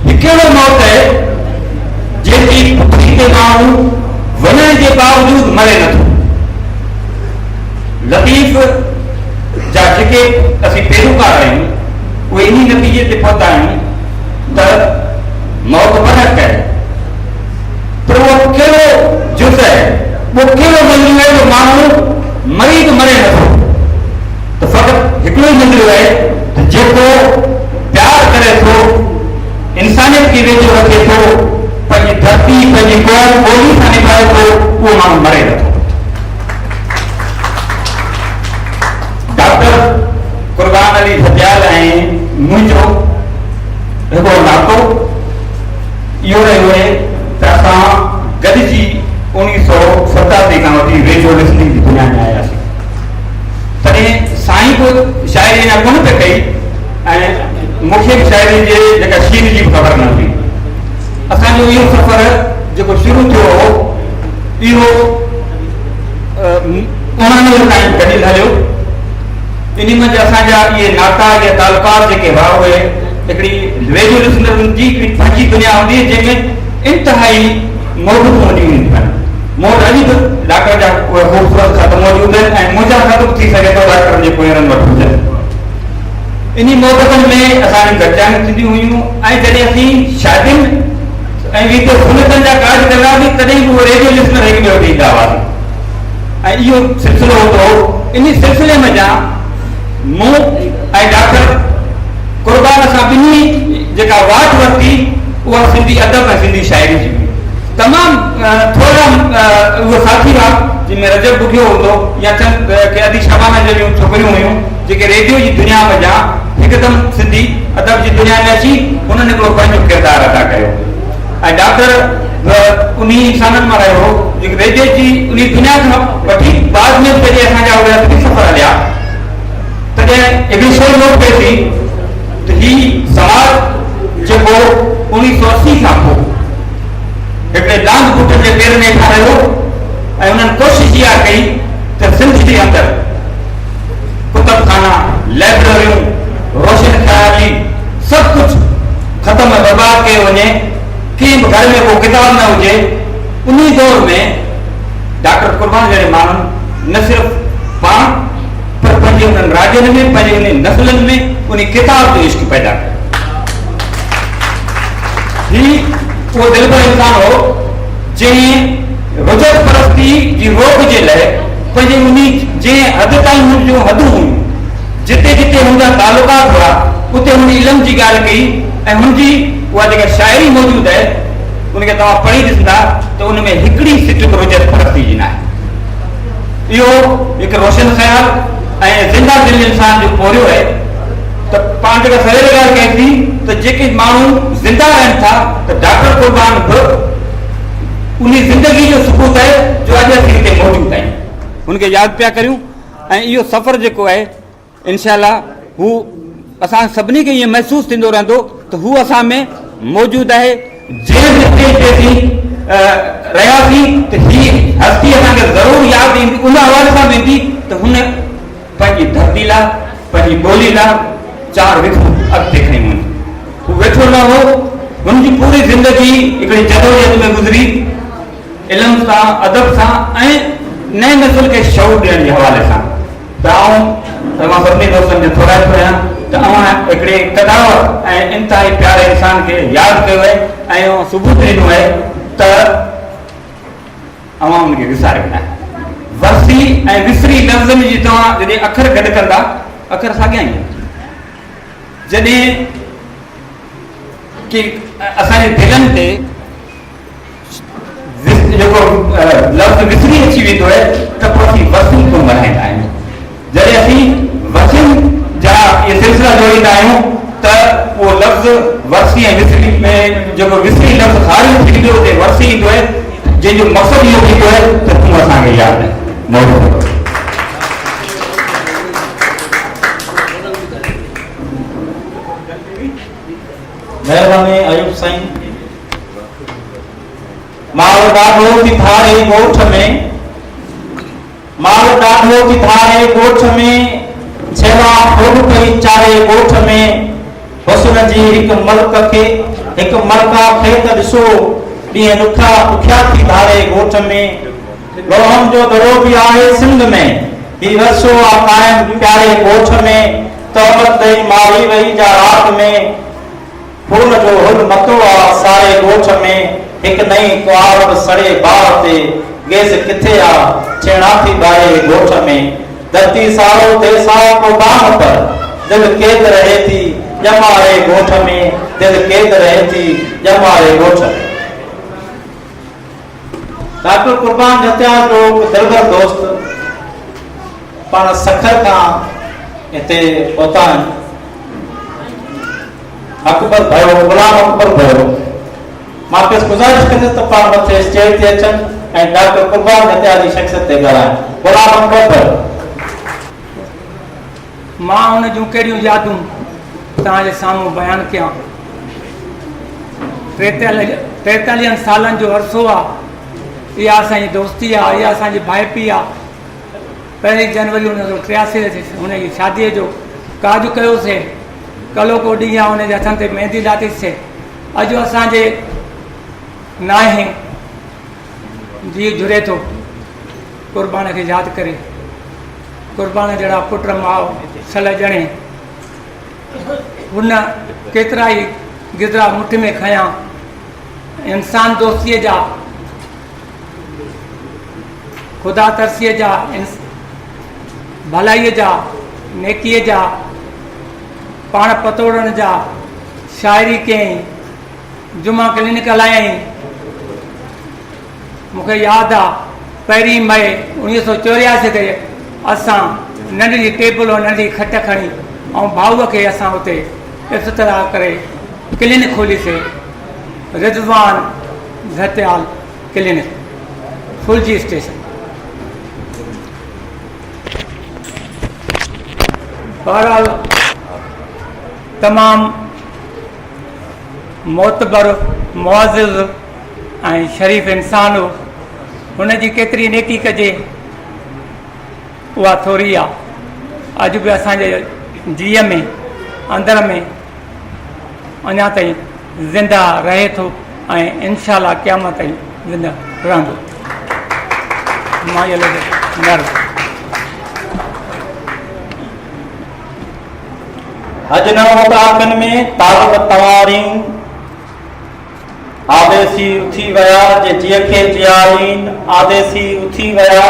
Speaker 7: हिकिड़ो मौत आहे जेकी पुठी ते माण्हू वञण जे बावजूद मरे नथो। लतीफ़ जा जेके असीं पेरोकार आहियूं उहे इन नतीजे ते पहुता आहियूं त मौत बरहक आहे पर उहो कहिड़ो जुज़ आहे वो कहिड़ो मंज़िल आहे जो माण्हू मरी त मरे नथो त फ़क़ति हिकिड़ो ई मंज़िल आहे त जेको प्यार करे थो इंसानियत खे वेझो रखे थो पंहिंजी
Speaker 4: धरती पंहिंजी क़ौम ॿोली सां निभाए थो, उहो माण्हू मरे नथो। डॉक्टर कुर्बान अली सजाल ऐं मुंहिंजो हिकिड़ो नातो इहो रहियो आहे त असां गॾिजी 1987 खां वठी रेडियो लिसनिंग जी दुनिया में आयासीं। तॾहिं साईं बि शाइरी अञा कोन पे कई ऐं मूंखे बि शाइरी जे जेका शीर जी बि ख़बर न हुई। असांजो इहो सफ़र जेको शुरू थियो हो इहो 89 ताईं गॾियल हलियो। इन में असांजा इहे नाता या तालुकात जेके हुआ उहे हिकिड़ी रेडियो लिसनरनि जी हिकिड़ी पंहिंजी दुनिया हूंदी जंहिंमें इंतिहाई मोहबतूं हूंदियूं आहिनि। मोहर अॼु बि डॉक्टर जा उहे ख़ूबसूरत ख़त मौजूद आहिनि ऐं मुंहिंजा ख़त बि थी सघे थो डॉक्टरनि जे कुएरनि वटि हुजनि। इन मोहबतनि में असांजी गॾिजाणियूं थींदियूं हुयूं ऐं जॾहिं असीं शादियुनि ऐं वीडियो सुनतनि जा कार्य कंदा हुआसीं तॾहिं बि उहे रेडियो लिसनर हिकु ॿिए वटि ईंदा हुआसीं ऐं इहो सिलसिलो हूंदो हो। इन सिलसिले में जा मूं ऐं डॉक्टर कुर्बान सां ॿिन्ही जेका वाट वरिती उहा सिंधी अदब ऐं सिंधी शाइरी जी तमामु थोरा उहे साथी हुआ जंहिंमें रजब बुगियो हूंदो या चंद के अदी शबाना जहिड़ियूं छोकिरियूं हुयूं जेके रेडियो जी दुनिया में जा हिकदमि सिंधी अदब जी दुनिया में अची उन्हनि हिकिड़ो पंहिंजो किरदारु अदा कयो ऐं डॉक्टर उन इंसाननि मां रहियो जेके रेडियो जी उन दुनिया खां वठी बाद में जॾहिं असांजा उहे सफ़र हलिया तॾहिं हिकिड़ी सोच नोट पए थी त ही समाज जेको 1980 खां पोइ हिकिड़े लांग बूटनि जे पेर में ठाहियो ऐं उन्हनि कोशिशि इहा कई त सिंध जे अंदरि कुतबखाना लाइब्रेरियूं रोशन ख़याली सभु कुझु ख़तमु बर्बाद कयो वञे कंहिं बि घर में को किताब न हुजे। उन दौर में डॉक्टर कुर्बान जहिड़े माण्हुनि न सिर्फ़ु पाण पर पंहिंजे उन्हनि राज्यनि में पंहिंजे उन नस्लनि में उन किताब जो इश्क पैदा कयो। ही उहो दिलबर इंसान हो जंहिं रुजत परस्ती जी रोक जे लाइ पंहिंजे उन जंहिं हद ताईं हुनजूं हदूं हुयूं जिते जिते हुनजा तालुकात हुआ उते हुन इल्म जी ॻाल्हि कई ऐं हुनजी उहा जेका शाइरी मौजूदु आहे उनखे तव्हां पढ़ी ॾिसंदा त उन में हिकिड़ी सिट रुजत परस्ती जी न आहे। इहो हिकु रोशन ख़्याल ऐं ज़िंदा दिल इंसान जो पोरियो आहे त पाण जेका सवेल ॻाल्हि कई थी त जेके माण्हू ज़िंदा रहनि था त डॉक्टर कुर्बान बि उन ज़िंदगी जो सबूत आहे जो अॼु असीं हिते मौजूदु आहियूं हुनखे यादि पिया करियूं ऐं इहो सफ़र जेको आहे इनशाला हू असां सभिनी खे ईअं महसूसु थींदो रहंदो त हू असां में मौजूदु आहे। जंहिं स्टेज ते असीं रहियासीं त हीअ हस्ती असांखे ज़रूरु यादि ईंदी उन हवाले सां वेंदी त हुन पंहिंजी धरती लाइ पंहिंजी ॿोली लाइ 4 विथूं अॻिते खयूं आहिनि। हू वेठो न हो हुनजी पूरी ज़िंदगी हिकिड़ी जदोजहद में गुज़री इल्म सां अदब सां ऐं नए नस्ल खे शौक़ ॾियण जे हवाले सां। त मां सभिनी दोस्तनि खे थोराए थो आहियां त अवां हिकिड़े कदावर ऐं इंतिहाई प्यारे इंसान खे यादि कयो आहे ऐं सबूत ॾिनो आहे त अवां हुनखे विसारियो न। वरसी ऐं विसरी लफ़्ज़नि जी तव्हां जॾहिं अखर गॾु कंदा अखर साॻिया ई जॾहिं की असांजे दिलनि ते जेको लफ़्ज़ विसरी अची वेंदो आहे त पोइ असीं वरसियूं कोन वधाईंदा आहियूं। जॾहिं असीं वरसियुनि जा इहे सिलसिला जोड़ींदा आहियूं त उहो लफ़्ज़ वरसी ऐं विसरी में जेको विसरी लफ़्ज़ ख़ारिज थी वेंदो उते वरसी ईंदो आहे जंहिंजो मक़सदु इहो थींदो आहे त तूं असांखे यादि मौजूदु
Speaker 7: महिरबानी आयुब साईं। माल ॾाढो थी थारे ॻोठ में माल ॾाढो थी थारे ॻोठ में छेवा फूट पई चारे ॻोठ में हुस्न जी हिकु मलक खे हिकु मलका खे त ॾिसो ॾींहं ॾुखा ॾुखिया थी धारे ॻोठ में लोहम जो दरो बि आहे सिंध में ही रसो आहे क़ाइम प्यारे ॻोठ में तहमत ॾेई मारी वई जा रात में फूल जो हुल मतो आहे सारे ॻोठ में हिकु नई कुआर सड़े बार ते गैस किथे आहे छेड़ा थी बारे ॻोठ में धरती सारो ते साओ को बाम पर दिल केद रहे थी ॼमारे ॻोठ में दिल केद रहे थी ॼमारे ॻोठ में।
Speaker 4: डॉक्टर कुर्बान जतियाल जो दिलबर दोस्त पाण सखर खां हिते पहुता आहिनि। अकबर भयो, गुलाम अकबर भयो। मां खेसि गुज़ारिश कंदुसि त पाण मथे स्टेज ते अचनि ऐं डॉक्टर कुर्बान जतियाल जी शख़्सियत ते ॻाल्हाइनि। गुलाम अकबर भयो।
Speaker 7: मां हुन जूं कहिड़ियूं यादूं तव्हांजे साम्हूं बयानु कयां। 43 सालनि जो अरसो आहे। इहा असांजी दोस्ती आहे, इहा असांजी भाइपी आहे। 1 जनवरी 1983 ते हुन जी शादीअ जो काज कयोसीं। कलो को ॾींहुं आहे, हुनजे हथनि ते मेहंदी लाथीसीं। अॼु असांजे नाहे जीउ जुड़े थो कुर्बान खे यादि करे। कुर्बान जहिड़ा पुट माउ सल ॼणे, हुन केतिरा ई गिदरा मुठि में खयां। इंसान दोस्तीअ जा, ख़ुदा तरसीअ जा, भलाईअ जा, नेकीअ जा, पाण पतोड़नि जा, शाइरी कयईं, जुमा क्लिनिक हलायईं। मूंखे यादि आहे 1 मई 1984 ते असां नंढड़ी टेबल और नंढड़ी खट खणी ऐं भाऊअ खे असां हुते इफ़्तिताह करे क्लिनिक खोलीसीं, रिज़वान जतियाल क्लिनिक, फुलजी स्टेशन। बहरहाल तमामु मोतबर, मुअज़्ज़िज़ ऐं शरीफ़ इंसान हो। हुनजी केतिरी नेकी कजे उहा थोरी आहे। अॼु बि असांजे जीअ में, अंदर में अञा ताईं ज़िंदा रहे थो ऐं इंशाअल्लाह क़यामत ताईं ज़िंदा रहंदो।
Speaker 4: अॼु न मुताक़नि में तालिब तवारीन आदेसी उथी विया जे जीअ खे जियारीन, आदेसी उथी विया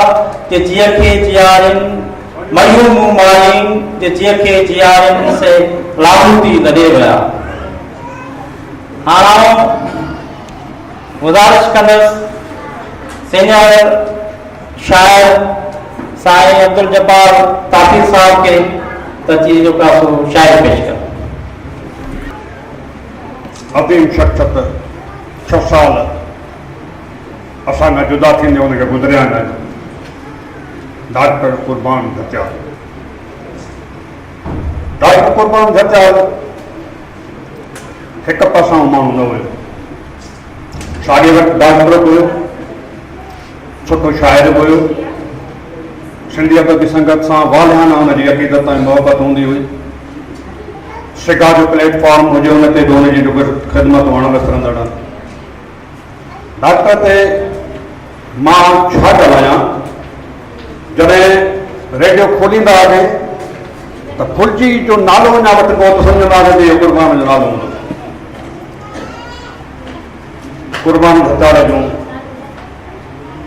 Speaker 4: जे जीअ खे जियारीन, मयूमू मारीन जे जीअ खे जियारीन से लाहूती लॾे विया। हाणे गुज़ारिश कंदुसि सीनियर शाइर साईं अब्दुल जब्बार ताक़ी साहब खे त जी जो का शाइर पेश कर।
Speaker 14: अदीम शख्सियत 6 साल असां जुदा थींदे हुनखे गुज़रिया आहिनि। डॉक्टर कुर्बान जतियाल। डॉक्टर कुर्बान जतियाल हिकु पासां माण्हू न हुयो। शागिर्द डॉक्टर बि हुयो, सुठो शाइर बि हुयो। सिंधी अदबी संगत सां वालिहाना हुनजी अक़ीदत ऐं मोहबत हूंदी हुई। सिगा जो प्लेटफॉर्म हुजे हुन ते बि हुनजी ख़िदमत वण विसरंदड़। डॉक्टर ते मां छा ॻाल्हायां, जॾहिं रेडियो खोलींदा हुआसीं त फुलजी जो नालो अञा वटि को त सम्झंदासीं त इहो कुर्बान जो नालो हूंदो। कुर्बान जतियाल जूं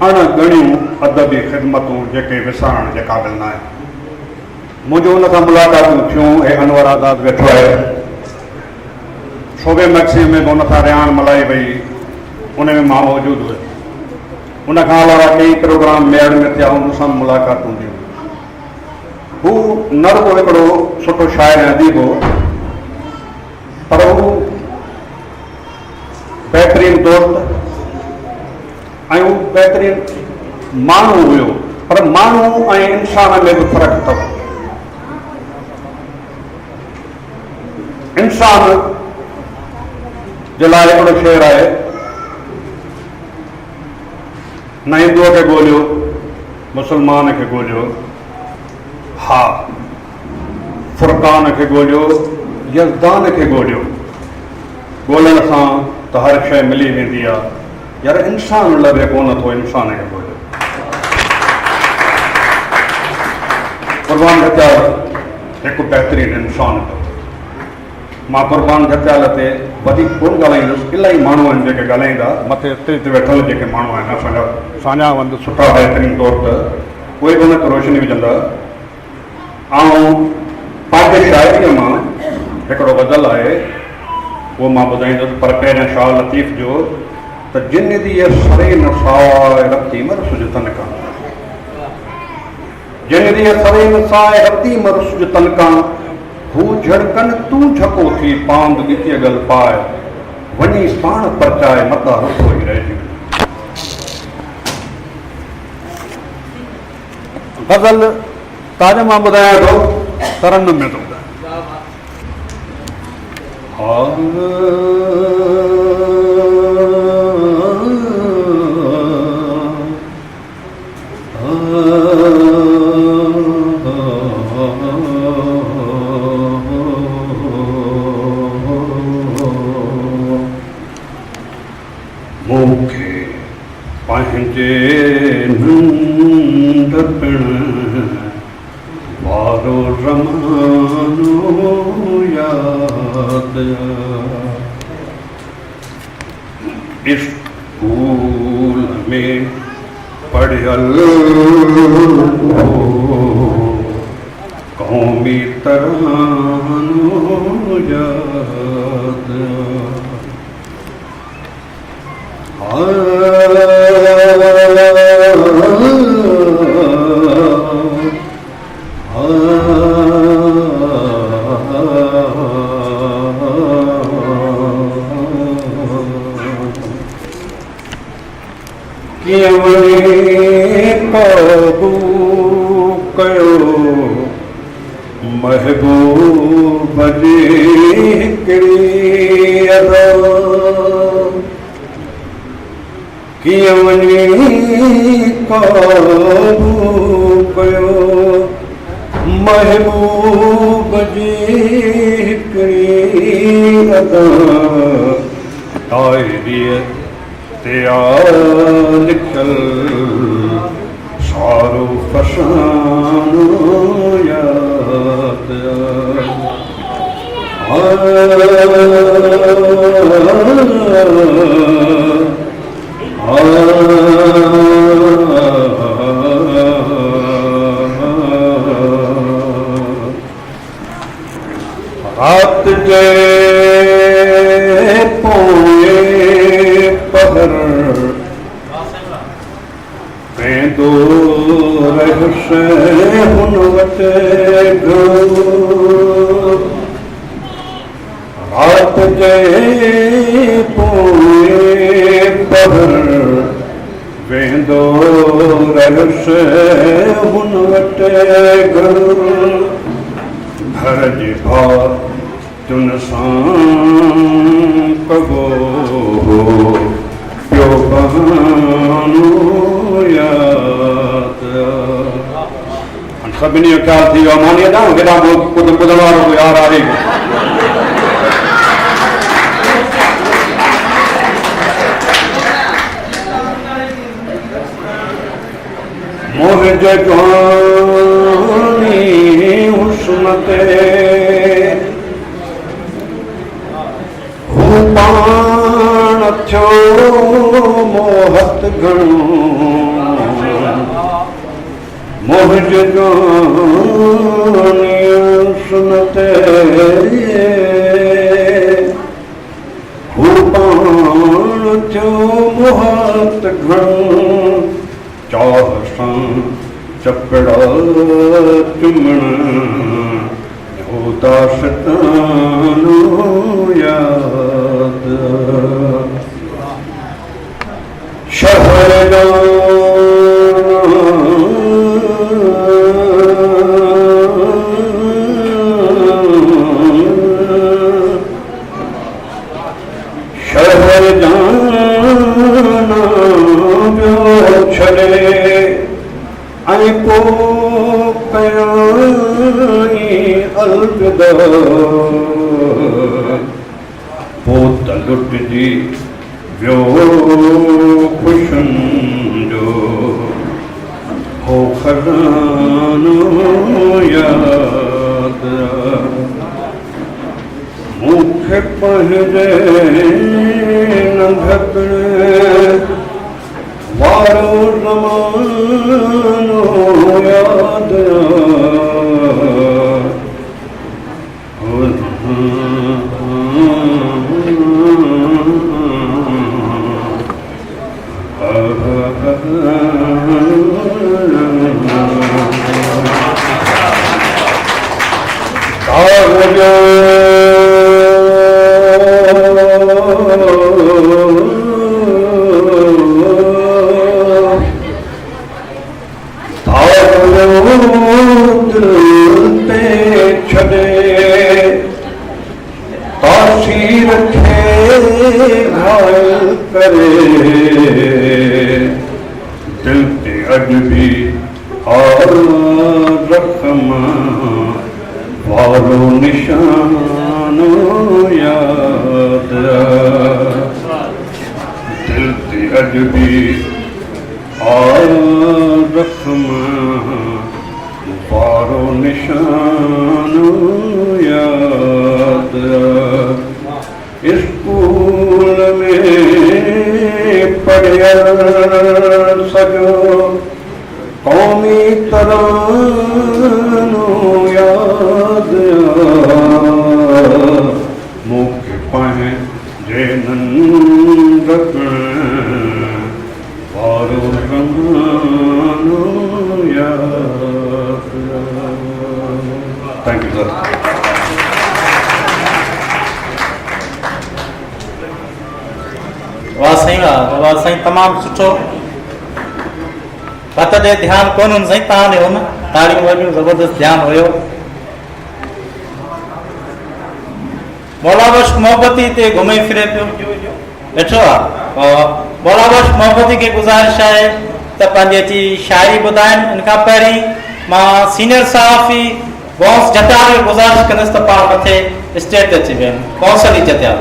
Speaker 14: अणगणियूं अदबी ख़िदमतूं जेके विसारण जे क़ाबिल न आहिनि। मुंहिंजो हुन सां मुलाक़ातूं थियूं। हे अनवर आज़ाद वेठो आहे, शोबे मैक्सिम में बि हुन सां रिहान मलाई वई, उन में मां मौजूदु हुयुसि। उन खां अलावा कई प्रोग्राम मेड़ में थिया, हुन सां मुलाक़ात हूंदी हुई। हू न रुगो हिकिड़ो सुठो शाइर ऐं अदीब हो, पर हू बहितरीन दोस्त ऐं हू बहितरीन माण्हू हुयो। पर माण्हू ऐं इंसान में बि फ़र्क़ु अथव। इंसान जे लाइ हिकिड़ो शेर आहे, न हिंदूअ खे ॻोल्हियो, मुस्लमान खे ॻोल्हियो, हा फुरक़ान खे ॻोल्हियो, यज़दान खे ॻोल्हियो। ॻोल्हण सां त हर शइ मिली वेंदी आहे। यार इंसान लभे कोन थो, इंसान खे ॻोल्हियो। कुर्बान जतियाल हिकु बहितरीनु इंसान हो। मां कुर्बान जतियाल ते वधीक कोन ॻाल्हाईंदुसि। इलाही माण्हू आहिनि जेके ॻाल्हाईंदा, मथे स्टेज ते वेठल जेके माण्हू आहिनि असांजा साञा वंद सुठा बहितरीन दोस्त, उहे बि हुन ते रोशनी विझंदा। ऐं पंहिंजे शाइरीअ मां हिकिड़ो ग़ज़ल आहे, उहो मां ॿुधाईंदुसि। पर पहिरियों शाह लतीफ़ जो त जिन दी सरे नसाए रखती मर सुज तनका जिन दी सरे नसाए रखती मर सुज तनका हू झड़कन तू झको थी पांद गिचे गल पाए वनी पाण परचाए मता रुको ही रह गज़ल ताज़े मां ॿुधायां थो तरन्नुम में थो मूंखे पंहिंजे नंढपण वारो ज़मानो यादि स्कूल में पढ़ियल क़ौमी तरानो यादि काबू कयो महबूब जी हिकिड़ी अदा कीअं वञी काबू कयो महबूब जी हिकिड़ी अदा ताहिरीअ ते लिखल सारो फसानो यादि रात जे पोए पहर वेंदो रहसे हुन वटि रात जे पोए पहर वेंदो रहसे हुन वटि घर जे भार तुन सां कबो पियो बहानो यादि सभिनी जो ख़्यालु थी वियो मानी ॾांहुं केॾा ॿुधण वारो यार आहे मुंहिंजे जवानी हुस्न ते हू पाण थियो मोहत घणो मुंहिंजे जवानी हुस्न ते हू पाण थियो मोहत घणो चाह सां चपड़ा चुमण दास्तानो यादि शहर शहर जाना पियो छॾे ऐं पोइ कयाई अलविदा पोइ त लुटिजी वियो ख़ुशियुनि जो हो खज़ानो यादि मूंखे पंहिंजे नंढपण वारो ज़मानो यादि करे दिल ते अज भी और रखमा वारो निशानो याद दिल ते अज भी और रखमा वारो निशानो याद स्कूल में पढ़ियल सजो कौमी तरानो याद मूंखे पंहिंजे नंढपण वारो ज़मानो याद। Thank U sir.
Speaker 4: वाह साईं तमामु सुठो हथ जे ध्यानु कोन साईं तव्हां ॾियो न ताड़ियूं वॼियूं ज़बरदस्त ध्यानु हुयो। मौलाबख्श मोहब्बती ते घुमे फिरे पियो ॾिठो आहे। मौलाबख्श मोहब्बती खे गुज़ारिश आहे त पंहिंजी अची शाइरी ॿुधाइनि। इन खां पहिरीं मां सीनियर सहाफ़ी बॉस जटियाल खे गुज़ारिश कंदुसि त पाण मथे स्टेज ते अची विया आहिनि। कौंसल ई जटियाल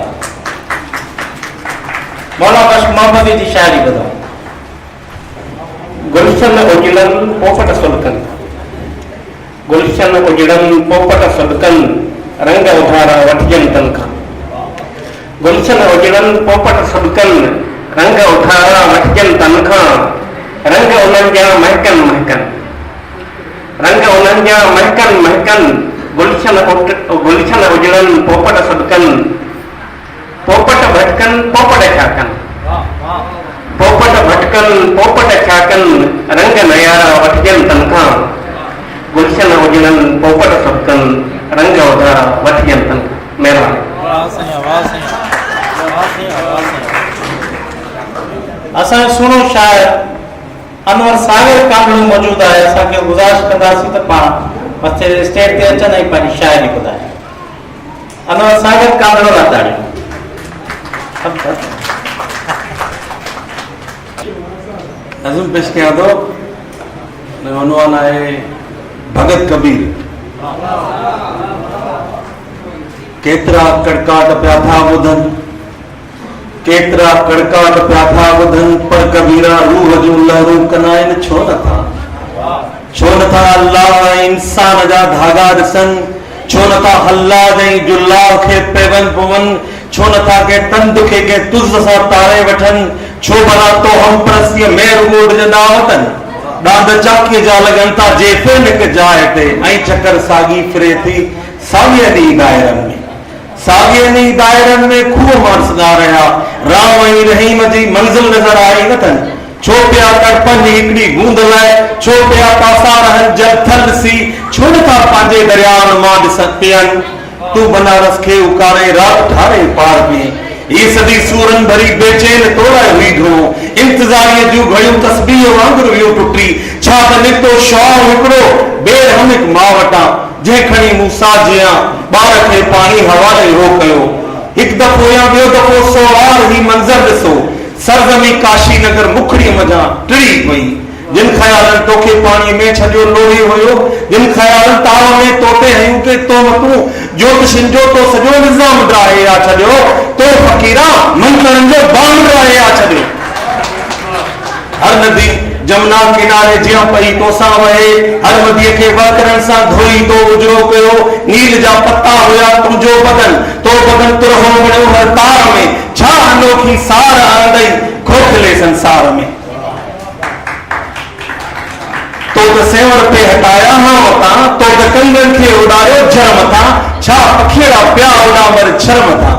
Speaker 4: मौलाबख्श मोहम्मदी जी शाइरी ॿुधायो।
Speaker 15: गुलशन उजड़न पोपट सुलकन गुलशन उजड़न पोपट सुलकन रंग उधारा वठजन तन खां गुलशन उजड़न पोपट सुलकन रंग उधारा वठजन तन खां रंग उन्हनि जा महकन महकन रंग उन्हनि जा महकन महकन गुलशन उजड़न पोपट सुलकन पोपट भटकन पोपट छाकन पोपट भटकन पोपट छाकन रंग नयारा वठजन तन खां गुलशन उजड़न पोपट सुलकन रंग उधारा वठजन तन खां। महिरबानी।
Speaker 4: असांजो सुहिणो शाइर अनवर सागर कांबड़ो मौजूदु आहे। असांखे गुज़ारिश कंदासीं त पाण मथे स्टेज ते अचनि ऐं पंहिंजी शाइरी ॿुधाए। अनवर सागर कांबड़ो लाइ ताड़ियूं।
Speaker 16: नज़म पेश कयां थो। उनवान आहे भगत कबीर। केतिरा कड़काट पिया था ॿुधनि केतिरा कड़काट पिया था ॿुधनि पर कबीरा रूह जूं लहरूं कनाइनि छो नथा अल्लाह ऐं इंसान जा धागा ॾिसनि छो नथा हल्लाद ऐं जुल्लाह खे पेवनि पवनि छो नथा के तंद खे के तुज़ सां तारे वठनि छो भला तो हम परस्तीअ मेर ॻोढ़ जंदा वतन ॾांद चाकीअ जा लॻनि था जेफिन हिक जाइ ते ऐं चकर साॻी फिरे थी साॻिए ॾींहुं दायरनि में खूह मानसदा रहिया राम ऐं रहीम जी मंज़िल नज़र आई नथनि छो पिया तड़पनि हिकिड़ी बूंद लाइ छो पिया पासा रहनि जब थल सी छो नथा पंहिंजे दरियाउनि मां ॾिसनि पियनि तू बनारस खे उकारे रात ठारे पार में ये सदी सूरन भरी बेचैन तोड़ाए हुई धो इंतजारिय जूं घड़ियूं तस्बीह वांगुरु वियो टुटी छा त निकितो शौं हिकिड़ो बेर हम हिक मां वटां जंहिं खणी मूं साजियां ॿार खे पाणी हवाले हो कयो हिकु दफ़ो या ॿियो दफ़ो सोवार ही मंज़र ॾिसो सरज़मी काशी नगर मुखड़ीअ मञा टिड़ी पई जिन ख़यालनि तोखे पाणी में छॾियो लोही हुयो जिन ख़यालनि ताव में तोते हयूं के तो मतूं ज्योतिषिन जो तो सॼो निज़ाम ड्राहे आ छॾियो तो फ़क़ीरा मंगणनि जो बाण ड्राहे आ छॾियो हर नदी जमुना किनारे जियां पई तोसां वहे हर नदीअ खे वकरनि सां धोई तो उजरो कयो नील जा पत्ता हुया तुंहिंजो बदन तो बदन तुरहो वणियो हर तार में छा अनोखी सार आंदई खोखले संसार में तो सेवर पे हटाया हाँ मता तो कंगन खे उड़ायो झर मथा छा पखेड़ा प्या उड़ावर छर मथा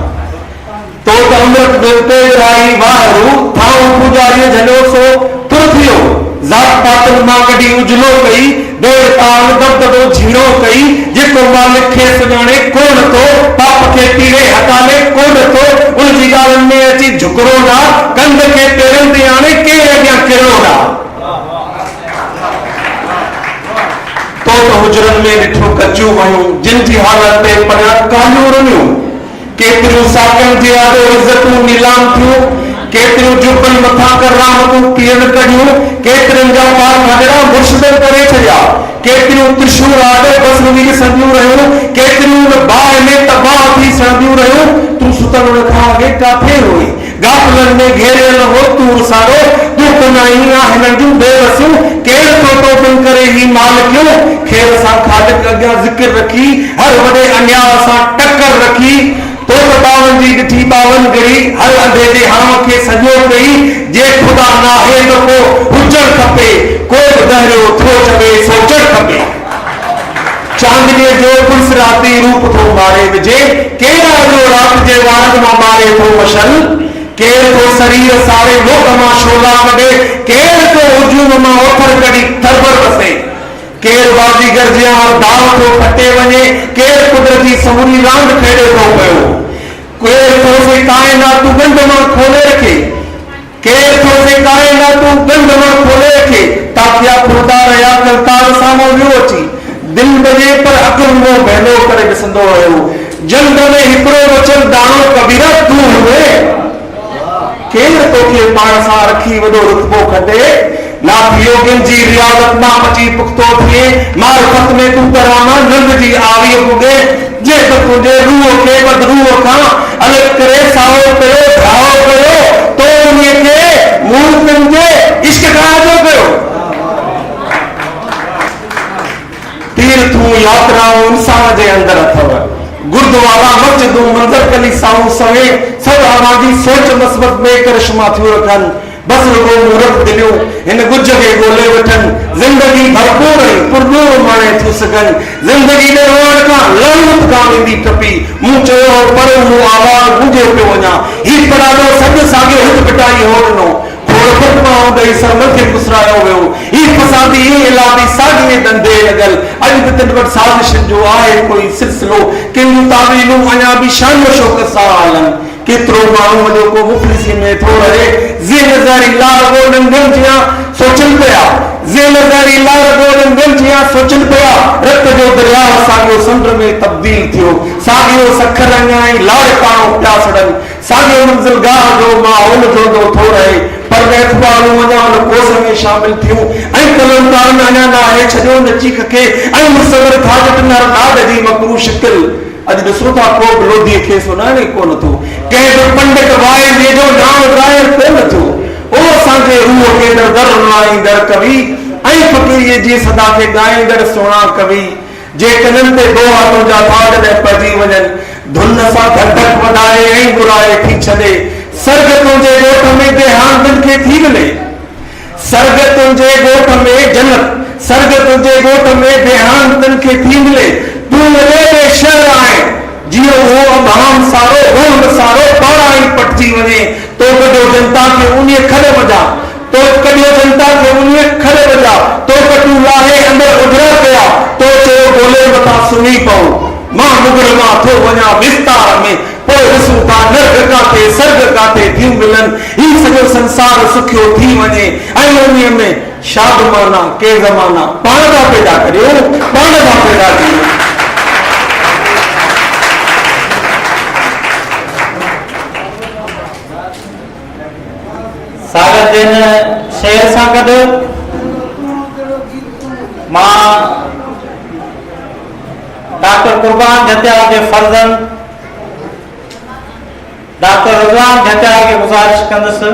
Speaker 16: तो अमृत देवते राई वारू थाऊ पुजारी झलो सो तुर थियो जात पातन मां कढी उजलो कई देर तान दबदबो झीणो कई जेको मालिक खे सुञाणे कोन तो पाप खे पीड़े हटाले कोन तो उन जी ॻाल्हियुनि में अची झुकरो ना कंध खे पेरनि ते आणे केरु अॻियां किरो ना तो हुजरनि में ॾिठो कचियूं वयूं जिन जी हालत ते पढ़िया कालियूं रनियूं केतिरियूं साकनि जी आॾो इज़तूं नीलाम थियूं केतिरियूं जुबन मथां कर राहतूं पीअण कढियूं, केतिरनि जा पार खाधड़ा मुर्शिदनि करे छॾिया, केतिरियूं त्रिशूल आॾे बसरूं संदियूं रहियूं, केतिरियूं बाहि में तबाह थी सड़ंदियूं रहियूं। तूं सुतल खां अॻे काथे हुई? गाफ़िलनि में घेरियल हो तूर सारो, तूं कुनाई आहिनि जूं बेवसियूं, केरु तो तोपिन करे ही मालिकियूं। खेर सां खालिक अॻियां ज़िक्र रखी, हर वॾे अन्याय सां टकर रखी, तो बावन जी ॾिठी बावन गिरी, हर अंधे जे हाम खे सॼो कई। जे ख़ुदा नाहे त को हुजणु खपे, को बि दहरियो थो चवे सोचणु खपे। चांदनीअ जो पुलसराती रूप थो मारे विझे, केरु जो राति जे वारनि मां मारे थो मशल, केरु तो शरीर सारे लोक मां शोला कढे, केरु तो हुजूम मां ओथर कढी थरबर बसे, केरु बाज़ीगर जियां दाव थो खटे वञे, केरु कुदरती समूरी रांदि खेॾे थो पियो, केरु तो से काइनात गंढ मां खोले रखे, केरु तो से काइनात गंढ मां खोले रखे। ताकिया खुदा रहिया करतार साम्हूं वियो अची, दिल बजे पर अकुल मो बहलो करे ॾिसंदो रहियो। जंग में हिकिड़ो वचन दाणो कबीरा तूं हुए, केरु तोखे पाण सां रखी वॾो रुतबो खटे। नाथियोगिन जी रियादत मां अची पुख्तो थिए, मारिफत में तूं तराना नंद जी आवी पुगे। जे त तुंहिंजे रूह खे बदरूह खां अलॻि करे साओ कयो, ढाओ कयो, तो उन्हीअ खे मूर्तियुनि जे इश्क खां जो कयो। तीर्थूं यात्राऊं इंसान जे अंदरि अथव, गुरुद्वारा मस्जिदूं मंज़र कलीसाऊं सवे सभु आवाज़ी सोच मस्बत में करिश्मा थियूं रखनि। बस रुगो मूरत दिलियूं हिन गुज खे ॻोल्हे वठनि, ज़िंदगी भरपूर ऐं पुरनूर माणे थियूं सघनि। ज़िंदगी जे रोअण खां लानत कान ईंदी टपी, मूं चयो पर मूं आवाज़ मुंहिंजे पियो वञा, हीउ पराॾो सॼो साॻियो हिकु पिटाई हो ॾिनो, खोड़ फुटमाऊं ॾेई सर मथे पुसरायो वियो। हीउ फसादी ही इलाही साॻिए धंधे लॻल, अॼु बि तिन वटि साज़िशनि जो आहे कोई सिलसिलो, किनियूं तावीलूं अञा बि शान शौक़त सां हलनि। केतिरो माण्हू वञो को मुफ़लिसी में थो रहे, ज़े नज़ारी लाल गोॾनि जियां सोचनि पिया, ज़े नज़ारी लाल गोॾनि जियां सोचनि पिया। रत जो दरिया साॻियो समुंड में तब्दील थियो, साॻियो सखर अञा ई लाड़काणो पिया सड़नि, साॻियो मंज़िलगाह जो माहौल जोदो थो रहे। पर अख़बारूं अञा उन कोस में शामिल थियूं ऐं कलमकारनि अञा नाहे छॾियो न चीख खे, ऐं मुसवर थाजट न ॾाढ जी मकरू शिकिल। अॼु ॾिसो था को बि लोधीअ खे सुञाणे कोन थो, कंहिं बि पंडित वाइदे जो नाम ज़ाहिर कोन थियो। ओ असांजे रूह खे दर नुआईंदड़ कवि ऐं फ़क़ीरीअ जी सदा खे ॻाईंदड़ सुहिणा कवि, जे कननि ते दोहा तुंहिंजा थाज न पइजी वञनि, धुन सां धक वधाए ऐं घुराए थी छॾे। सर्ग तुंहिंजे ॻोठ में देहांतनि खे थी मिले, सर्ग तुंहिंजे ॻोठ में जन्नत, सर्ग तुंहिंजे ॻोठ में देहांतनि खे थी मिले। तूं मिले शहर आहे जीअं उहो अबाम सारो रोम सारो पाणा ई पटिजी वञे, तो कढियो जनता खे उन्हीअ खड़े वॼा, तो कढियो जनता खे उन्हीअ खड़े वॼा, तो कटू लाहे अंदरि उजड़ा कया, तो चयो ॻोल्हे मथां सुम्ही पऊं, मां मुगल मां थो वञा विस्तार में, पोइ ॾिसूं था नर्क काथे सर्ग काथे थियूं मिलनि। हीउ सॼो संसार सुखियो थी वञे ऐं उन्हीअ में छा ज़माना के ज़माना पाण था पैदा करियो, पाण था पैदा करियो।
Speaker 4: सागर जिन शेर सां गॾु मां डॉक्टर कुर्बान जतिया जे फर्ज़ंद डॉक्टर रिज़वान जतिया खे गुज़ारिश कंदुसि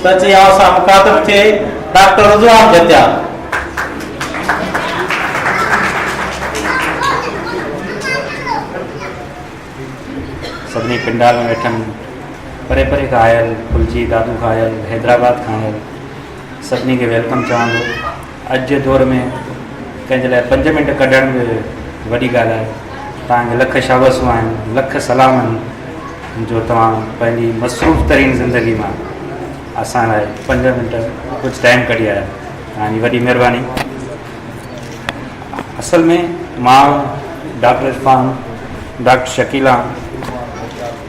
Speaker 4: त अची आउं सां मुखातिब थिए। डॉक्टर रिज़वान जतिया।
Speaker 17: सभिनी पिंडाल में वेठनि, परे परे खां आयल, फुलजी दादू खां आयल, हैदराबाद खां आयल, सभिनी खे वेलकम चवां थो। अॼु जे दौर में कंहिंजे लाइ 5 मिंट कढण बि वॾी ॻाल्हि आहे। तव्हांखे लख शाबसूं आहिनि, लख सलाम आहिनि जो तव्हां पंहिंजी मसरूफ़ तरीन ज़िंदगी मां असां लाइ 5 मिंट कुझु टाइम कढी आया, तव्हांजी वॾी महिरबानी। असल में मां डॉक्टर इरफान, डॉक्टर शकीला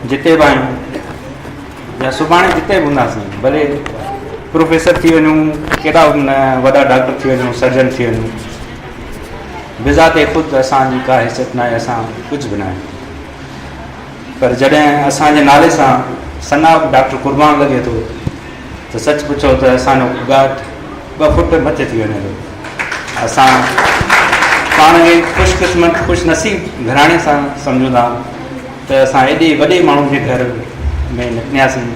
Speaker 17: जिते बि आहियूं या सुभाणे जिते बि हूंदासीं, भले प्रोफेसर थी वञूं, केॾा वॾा डॉक्टर थी वञूं, सर्जन थी वञूं, बिज़ाते ख़ुदि असांजी का हैसियत न आहे, असां कुझु बि न आहे। पर जॾहिं असांजे नाले सां सना डॉक्टर कुर्बान लॻे थो त सच पुछो त असांजो गाठ 2 फुट मथे थी वञे थो। असां पाण खे ख़ुशकिस्मत ख़ुशनसीब घराणे सां सम्झूं था त असां एॾे वॾे माण्हू जे घर में निकिरियासीं।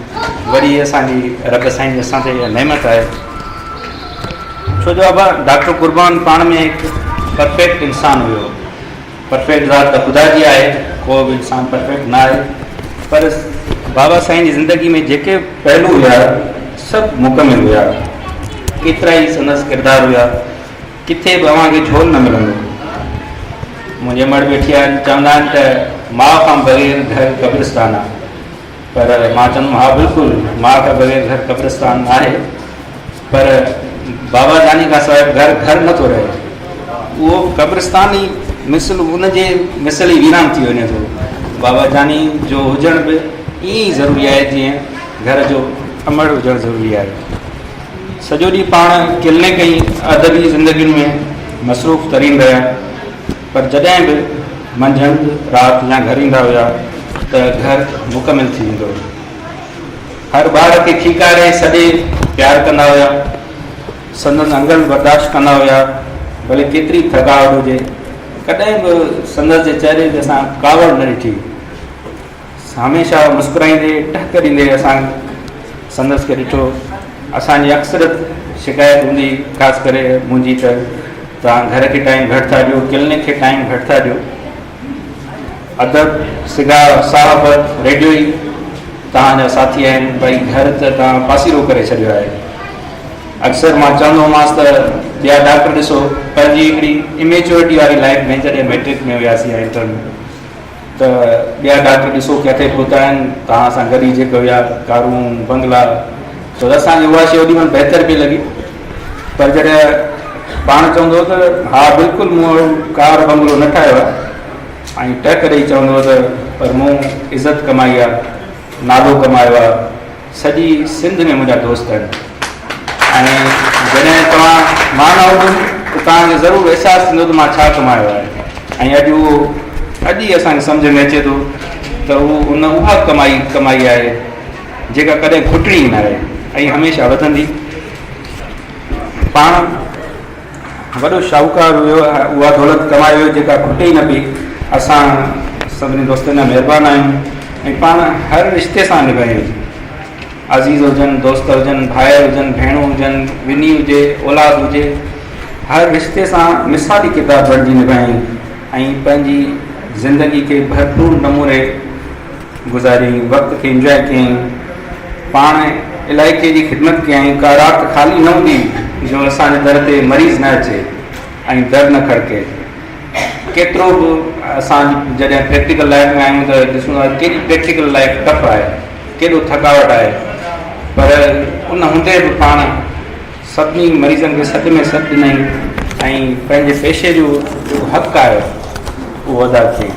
Speaker 17: वरी असांजी रब साईं असां ते नेमत आहे, छो जो बाबा डॉक्टर कुर्बान पाण में हिकु परफेक्ट इंसानु हुयो। परफेक्ट ज़ात त ख़ुदा जी आहे, को बि इंसानु परफेक्ट न आहे, पर बाबा साईं जी ज़िंदगी में जेके पहलू हुया सभु मुकमिल हुया। केतिरा ई संदसि किरदार हुया, किथे बि अव्हांखे झोल न मिलंदो। मुंहिंजे मड़ वेठी आहे, चवंदा आहिनि त माउ खां बग़ैर घर क़ब्रिस्तान आहे, पर मां चवंदुमि हा बिल्कुलु माउ खां बग़ैर घर क़ब्रिस्तान आहे, पर बाबा जानी खां सवाइ घर नथो रहे। उहो क़ब्रिस्तान ई मिसल उनजे मिसल ई वीरान थी वञे थो। बाबा जानी जो हुजण बि ईअं ई ज़रूरी आहे जीअं घर जो अमड़ हुजणु ज़रूरी आहे। सॼो ॾींहुं पाण क्लिनिक ऐं अदबी ज़िंदगियुनि में मसरूफ़ तरीन रहिया, पर जॾहिं बि मंझंदि राति या घर ईंदा हुआ त घर मुकमिल थी वेंदो। हर ॿार खे खीकारे सॼे प्यारु कंदा हुआ, संदसि अंगल बर्दाश्त कंदा हुआ, भले केतिरी थकावट हुजे। कॾहिं बि संदसि जे चहिरे ते असां कावड़ न ॾिठी। हमेशह मुस्कुराईंदे टहक ॾींदे असां संदसि खे ॾिठो। असांजी अक्सरत शिकायत हूंदी, ख़ासि करे मुंहिंजी, त तव्हां घर खे टाइम घटि था ॾियो, क्लिनिक खे टाइम घटि था ॾियो। अदब, सिगार, सहाबत, रेडियो ई तव्हांजा साथी आहिनि, भई घर त तव्हां पासीरो करे छॾियो आहे। अक्सर मां चवंदो हुअसि त ॿिया डॉक्टर ॾिसो, पंहिंजी हिकिड़ी इमेच्योरिटी वारी लाइफ में जॾहिं मैट्रिक में हुआसीं या इंटर में, त ॿिया डॉक्टर ॾिसो किथे पहुता आहिनि, तव्हां सां गॾु जेके हुआ कारूं बंगला, छो त असांखे उहा शइ ओॾी महिल बहितर पई लॻी। पर जॾहिं पाण चवंदो त हा बिल्कुलु मूं कार बंगलो न ठाहियो आहे, ऐं टक ॾेई चवंदो त पर मूं इज़त कमाई आहे, नालो कमायो आहे, सॼी सिंध में मुंहिंजा दोस्त आहिनि। ऐं जॾहिं तव्हां मां न हूंदुमि त तव्हांखे ज़रूरु अहसासु थींदो त मां छा कमायो आहे। ऐं अॼु ई असांखे सम्झ में अचे थो त उहा कमाई आहे जेका कॾहिं खुटणी न आहे ऐं हमेशह वधंदी। पाण वॾो शाहूकार हुयो, उहा दौलत कमाई हुई जेका खुटे ई न पई। असां सभिनी दोस्तनि जा महिरबानी आहियूं ऐं पाण हर रिश्ते सां निभायूं। अज़ीज़ हुजनि, दोस्त हुजनि, भाइर हुजनि, भेणूं हुजनि, विनी हुजे, औलाद हुजे, हर रिश्ते सां मिसाली किताब बणिजी निभायूं ऐं पंहिंजी ज़िंदगी खे भरपूर नमूने गुज़ारियईं, वक़्त खे इंजॉय कयईं, पाण इलाइक़े जी ख़िदमत कयईं। का राति ख़ाली न हूंदी जो असांजे दर ते मरीज़ न अचे ऐं दर न खड़के। केतिरो बि असां जॾहिं प्रैक्टिकल लाइफ में आहियूं त ॾिसूं था केॾी प्रैक्टिकल लाइफ टफ आहे, केॾो थकावट आहे, पर उन हूंदे बि पाण सभिनी मरीज़नि खे सॾ में सॾ ॾिनई ऐं पंहिंजे पेशे जो हक़ु आहे उहो अदा कयईं।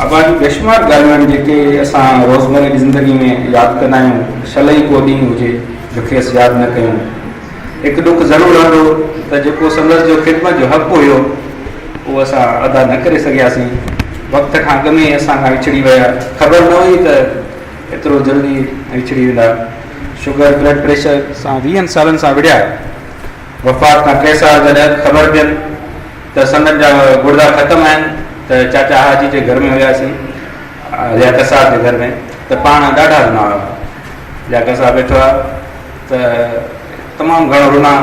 Speaker 17: अबादी बेशुमार ॻाल्हियूं आहिनि जेके असां रोज़मर्रा जी ज़िंदगी में यादि कंदा आहियूं। शलई को ॾींहुं हुजे जंहिंखे असीं यादि न कयूं। हिकु ॾुख ज़रूरु रहंदो त जेको संदसि जो ख़िदमत जो हक़ु हुयो उहो असां अदा न करे सघियासीं। वक़्त खां अॻु में असां खां विछड़ी विया, ख़बर न हुई त एतिरो जल्दी विछड़ी वेंदा। शुगर ब्लड प्रेशर सां 20 सालनि सां विढ़िया। वफ़ात खां 3 साल जॾहिं ख़बर पियनि त संदनि जा गुर्दा ख़तमु आहिनि त चाचा हाजी जे घर में हुयासीं, लियाकत साहब जे घर में, त पाण ॾाढा रुना हुआ। लियाकत साहब वेठो आहे त तमामु घणो रुना,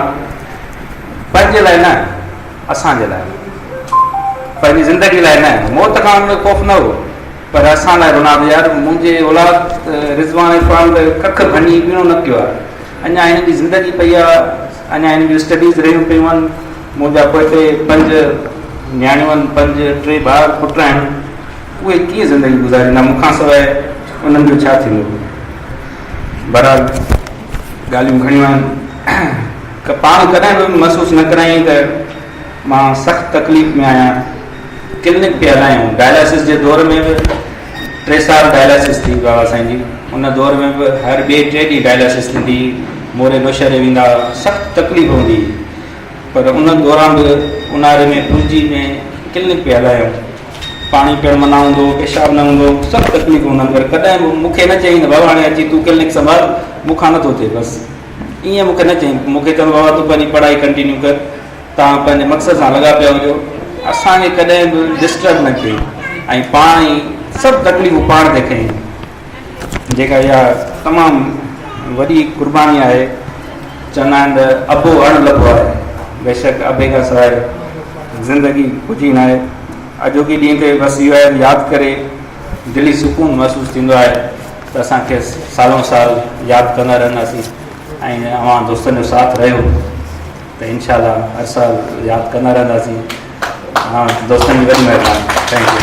Speaker 17: पंहिंजे लाइ न, असांजे लाइ, पंहिंजी ज़िंदगी लाइ न। मौत खां उन ख़ौफ़ न हो, पर असां लाइ रुना बि। यार मुंहिंजे औलाद रिज़वान इरफान कख भञी पीणो न कयो आहे, अञा हिन जी ज़िंदगी पई आहे, अञा हिन जूं स्टडीज़ रहियूं पियूं आहिनि। मुंहिंजा पोइ 5 न्याणियूं आहिनि, 5 3 भाउ पुट आहिनि। उहे कीअं ज़िंदगी गुज़ारींदा, मूंखां सवाइ उन्हनि जो छा थींदो। बहरहाल ॻाल्हियूं घणियूं आहिनि। पाण कॾहिं बि महसूसु न कराई त मां सख़्तु तकलीफ़ में आहियां। क्लिनिक पिया हलायूं, डायलिसिस जे दौर में बि 3 साल डायलिसिस थी बाबा साईं जी। उन दौर में बि हर ॿिए 3 ॾींहुं डायलिसिस थींदी, मोरे नौशरे वेंदा, सख़्तु तकलीफ़ हूंदी। पर उन दौरान बि ऊन्हारे में पुंजी में क्लिनिक पिया हलायूं। पाणी पीअण मना हूंदो, पेशाब न हूंदो, सभु तकलीफ़ूं हुननि पर कॾहिं मूंखे न चई बाबा हाणे अची तूं क्लिनिक संभाल, मूंखां नथो थिए बसि ईअं मूंखे न चई। मूंखे चवंदो बाबा तूं पंहिंजी पढ़ाई कंटिन्यू कर, तव्हां पंहिंजे मक़सद सां लॻा पिया हुजो, असांखे कॾहिं बि डिस्टर्ब न कई ऐं पाण ई सभु तकलीफ़ूं पाण ते कयूं, जेका इहा तमामु वॾी क़ुर्बानी आहे। चवंदा आहिनि त अबो अण लभो आहे, बेशक अबे खां सवाइ ज़िंदगी कुझु ई न आहे। अॼोके ॾींहं ते बसि इहो आहे यादि करे दिली सुकून महसूसु थींदो आहे त असांखे सालों साल यादि कंदा रहंदासीं ऐं अवां दोस्तनि जो साथ रहियो त इंशाअल्लाह हर साल यादि कंदा रहंदासीं। दोस्तनि जी वॾी महिरबानी। Thank U.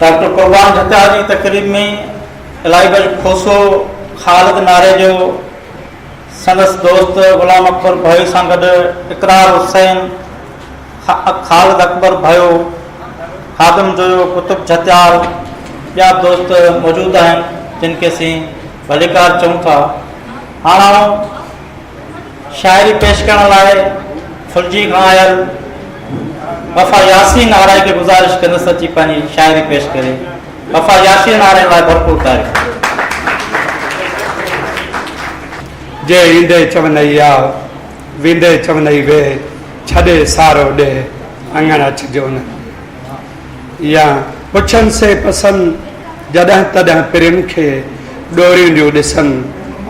Speaker 7: डॉक्टर कुर्बान जत्या जी तकरीब में इलाही बल खोसो ख़ालिद नारे जो संदसि दोस्त गुलाम अकबर भयो सां गॾु इकरार हुसैन, ख़ालिद अकबर भयो, खादिम जो कुतुब जत्याल, ॿिया दोस्त मौजूदु आहिनि जिन खे असीं भलीकार चऊं था। हाणे शाइरी पेश करण लाइ फुलजी खां आयल वफ़ा यासीन आराय खे गुज़ारिश कंदुसि अची पंहिंजी शाइरी पेश करे। वफ़ा यासीन आराय लाइ भरपूर तारीफ़।
Speaker 13: जे ईंदे चवंदई आ वेंदे चवंदई वे, छॾे सारो ॾे अङण अचिजो न, या पुछनि से पसंदि जॾहिं तॾहिं प्रेम खे ॾोरियूं जूं ॾिसनि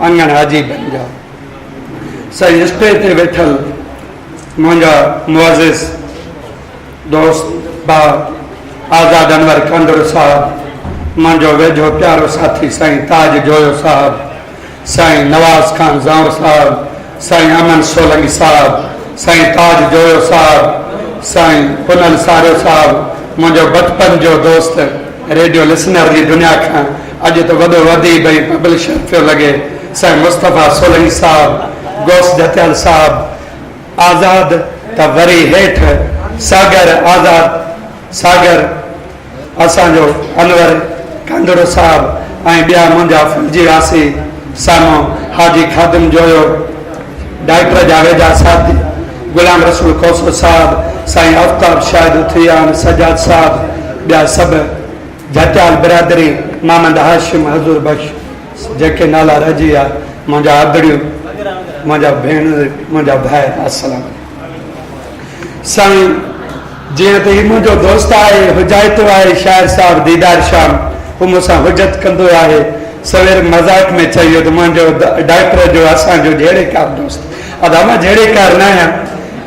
Speaker 13: अङण अजीबनि जा। सही स्टेज ते वेठल मुंहिंजा मुअज़िज़ दोस्त भाउ आज़ाद अनवर कंदुर साहब, मुंहिंजो वेझो प्यारो साथी साईं ताज जोयो साहब, साईं नवाज़ खान ज़ांव साहब, साईं अमन सोलंगी साहब, साईं ताज जोयो साहब, साईं पुनल सारो साहब, मुंहिंजो बचपन जो दोस्त रेडियो लिसनर जी दुनिया खां अॼु त वॾो वधी भई पब्लिशर पियो लॻे, साईं मुस्तफ़ा सोलंगी साहब, गौस जत्याल साहब, आज़ाद त वरी हेठि सागर आज़ाद सागर, असांजो अनवर कंदुर साहब ऐं ॿिया मुंहिंजा फुलजी वासी साम्हूं हाजी खादिम जोयो, डॉक्टर जावेदा साथी गुलाम रसूल खोसो साहब, साईं आफ्ताब शाहिद उथियान सजाद साहब, ॿिया सभु जत्याल बिरादरी, मामंद हाशिम हज़ूर बख्श, जेके नाला रहिजी विया, मुंहिंजा आदड़ियूं, मुंहिंजा भेण, मुंहिंजा भाई, अस्सलाम। साईं जीअं त हीउ मुंहिंजो दोस्त आहे, हुजाइतो आहे शाइर साहब दीदार शाम, हू मूंसां हुजत कंदो आहे। सवेर मज़ाक में चयो त मुंहिंजो डॉक्टर जो असांजो जहिड़े कार दोस्त, अदा मां जहिड़े कार न आहियां,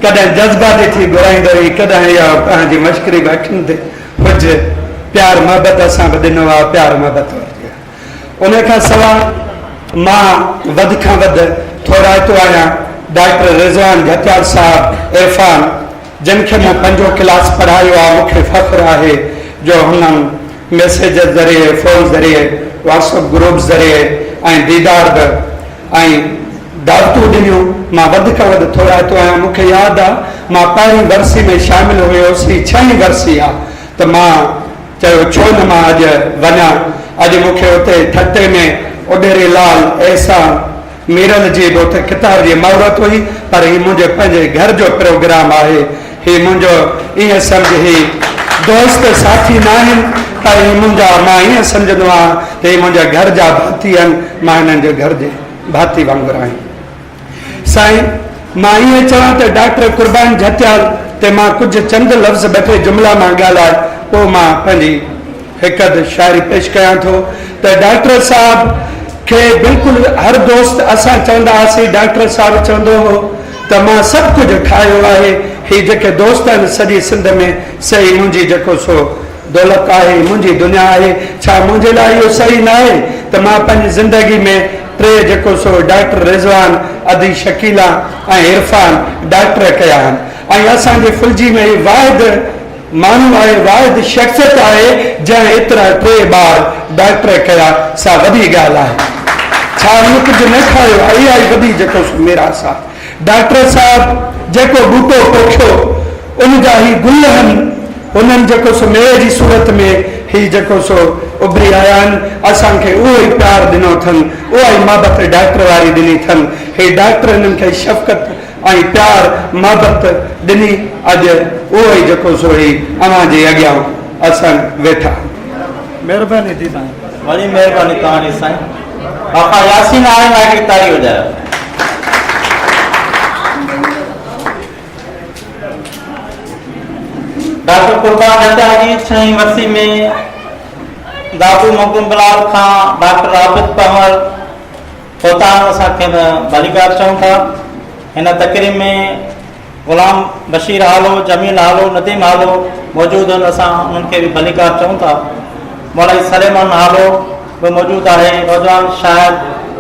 Speaker 13: कॾहिं जज़्बाती थी घुराईंदो हुई, कॾहिं इहा पंहिंजी मश्करी बि अखियुनि ते हुजे, प्यार मोहबत असां बि ॾिनो आहे, प्यार मोहबत वरिती आहे। उन खां सवाइ मां वधि खां वधि थोराइतो आहियां डॉक्टर रिज़वान जत्याल साहब इरफान, जिन खे मूं 5 क्लास पढ़ायो आहे। मूंखे फ़ख्रु आहे जो हुननि मैसेज ज़रिए, फ़ोन ज़रिए, व्हाट्सअप ग्रुप ज़रिए ऐं दीदार बि ऐं दावतूं ॾिनियूं। मां वधि खां वधि थोराइतो आहियां। मूंखे यादि आहे मां पहिरीं वर्सी में शामिलु हुयोसीं, 6वीं वर्सी आहे, त मां चयो छो न मां अॼु वञा। अॼु मूंखे उते ठटे में उॾेरी लाल एहसान मीरल जी बि उते किताब जी महूरत हुई, पर हीउ मुंहिंजे पंहिंजे घर जो प्रोग्राम आहे। हीउ मुंहिंजो ईअं सम्झ ही दोस्त साथी न आहिनि, पर हीउ मुंहिंजा, मां ईअं सम्झंदो आहियां त हीउ मुंहिंजा घर जा भाती आहिनि, मां हिननि जे घर जे भाती वांगुरु आहियां। साईं मां ईअं चवां त डॉक्टर कुर्बान जत्याल ते मां कुझु चंद लफ़्ज़ ॿ टे जुमिला मां ॻाल्हाए, पोइ मां पंहिंजी हिकु अधु शाइरी पेश कयां थो त डॉक्टर साहब खे बिल्कुलु हर दोस्त असां चवंदा हुआसीं, डॉक्टर साहब चवंदो हो त मां सभु कुझु ठाहियो आहे। ही जेके दोस्त आहिनि सॼी सिंध में, सही मुंहिंजी जेको सो दौलत आहे, मुंहिंजी दुनिया आहे। छा मुंहिंजे लाइ इहो सही न आहे त मां पंहिंजी ज़िंदगी में 3 जेको सो डॉक्टर रिज़वान, अदी शकीला ऐं इरफान डॉक्टर कया आहिनि, ऐं असांजे फुलजी में वाहिद माण्हू आहे, वाहिद शख़्सियत आहे जंहिं एतिरा 3 ॿार डॉक्टर कया। सा वॾी ॻाल्हि आहे। छा हुन कुझु न खायो आहे, इहा ई वॾी जेको सो मिरास आहे। डॉक्टर साहब जेको बूटो पोखियो उन जा ही गुल आहिनि, उन्हनि जेको सो मेवे जी सूरत में ही जेको सो उभरी आया आहिनि। असांखे उहो ई प्यार ॾिनो अथनि, उहा ई मोहबत डॉक्टर वारी ॾिनी अथनि। हे डॉक्टर हिननि खे शफ़क़त ऐं प्यार मोहबत ॾिनी अॼु उहो ई जेको सो ई अव्हां जे अॻियां असां वेठा।
Speaker 4: महिरबानी थी साईं, वॾी महिरबानी तव्हांजी साईं। बापा यासीन आहिनि, हिकिड़ी ताड़ी वॼायो। डॉक्टर कुर्बान जट्टा जी 6वीं वरसी में दादू मोहम्मद खां डॉक्टर आबिद पहर पोतान असांखे भलीकार चऊं था। हिन तकरीब में गुलाम बशीर हालो, जमील हालो, नदीम हालो मौजूदु आहिनि, असां उन्हनि खे बि भलीकार चऊं था। मौलाई सलेमान हालो बि मौजूदु आहे, नौजवान शाइर।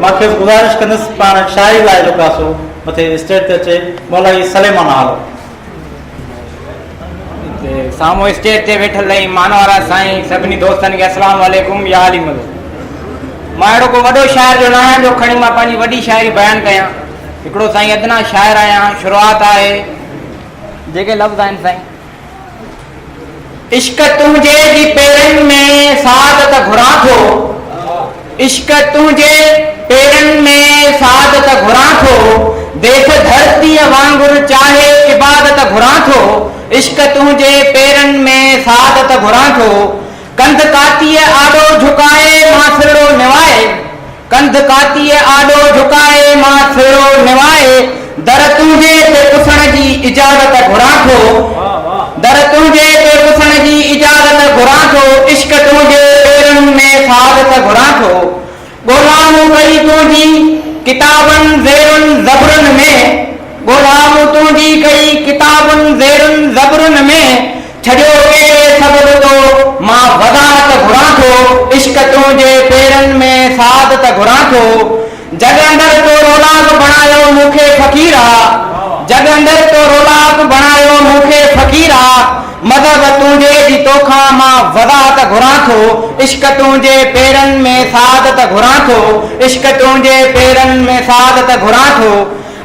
Speaker 4: मूंखे गुज़ारिश कंदुसि पाण शाइरी लाइ जेका सो मथे स्टेज ते अचे। मौलाई सलेमान हालो।
Speaker 7: साम्हूं स्टेज ते वेठल मान वारा साईं, सभिनी दोस्तनि खे अस्सलाम वालेकुम या अली मद। मां अहिड़ो को वॾो शाइर जो न आहियां जो खणी मां पंहिंजी वॾी शाइरी बयानु कयां। हिकिड़ो साईं अदना शाइर आहियां। शुरूआत आहे, जेके लफ़्ज़ आहिनि साईं। इश्क तुंहिंजे जी पेरनि में सादत घुरां थो, इश्क तुंहिंजे पेरनि में सादत घुरां थो, देख धरतीअ वांगुरु चाहे इबादत घुरां थो, इश्क तुंहिंजे पेरनि में सादत घुरां थो, कंध कातीअ आॾो झुकाए मां सिरड़ो निवाए, कंध कातीअ आॾो झुकाए मां सिरड़ो निवाए, दर तुंहिंजे ते पुसण जी इजाज़त घुरां थो, दर तुंहिंजे ते पुसण जी इजाज़त घुरां थो, इश्क तुंहिंजे पेरनि में सादत घुरां थो, ॻोल्हाऊं कई तुंहिंजी किताबनि ज़ेरुनि ज़बरुनि में, ॻोल्हाऊं तुंहिंजी कई किताबनि ज़ेरुनि ज़बरुनि में, छॾियो कहिड़े सबब तो मां वदात घुरां थो, इश्क तुंहिंजे पेरनि में सादत घुरां थो, जग अंदर तो रौलाक बणायो मूंखे फ़क़ीरा, जग अंदर तो रौलाक बणायो मूंखे फ़क़ीरा, मदद तुंहिंजे जी तोखां मां वदात घुरां थो, इश्क तुंहिंजे पेरनि में सादत घुरां थो, इश्क तुंहिंजे पेरनि में सादत घुरां थो,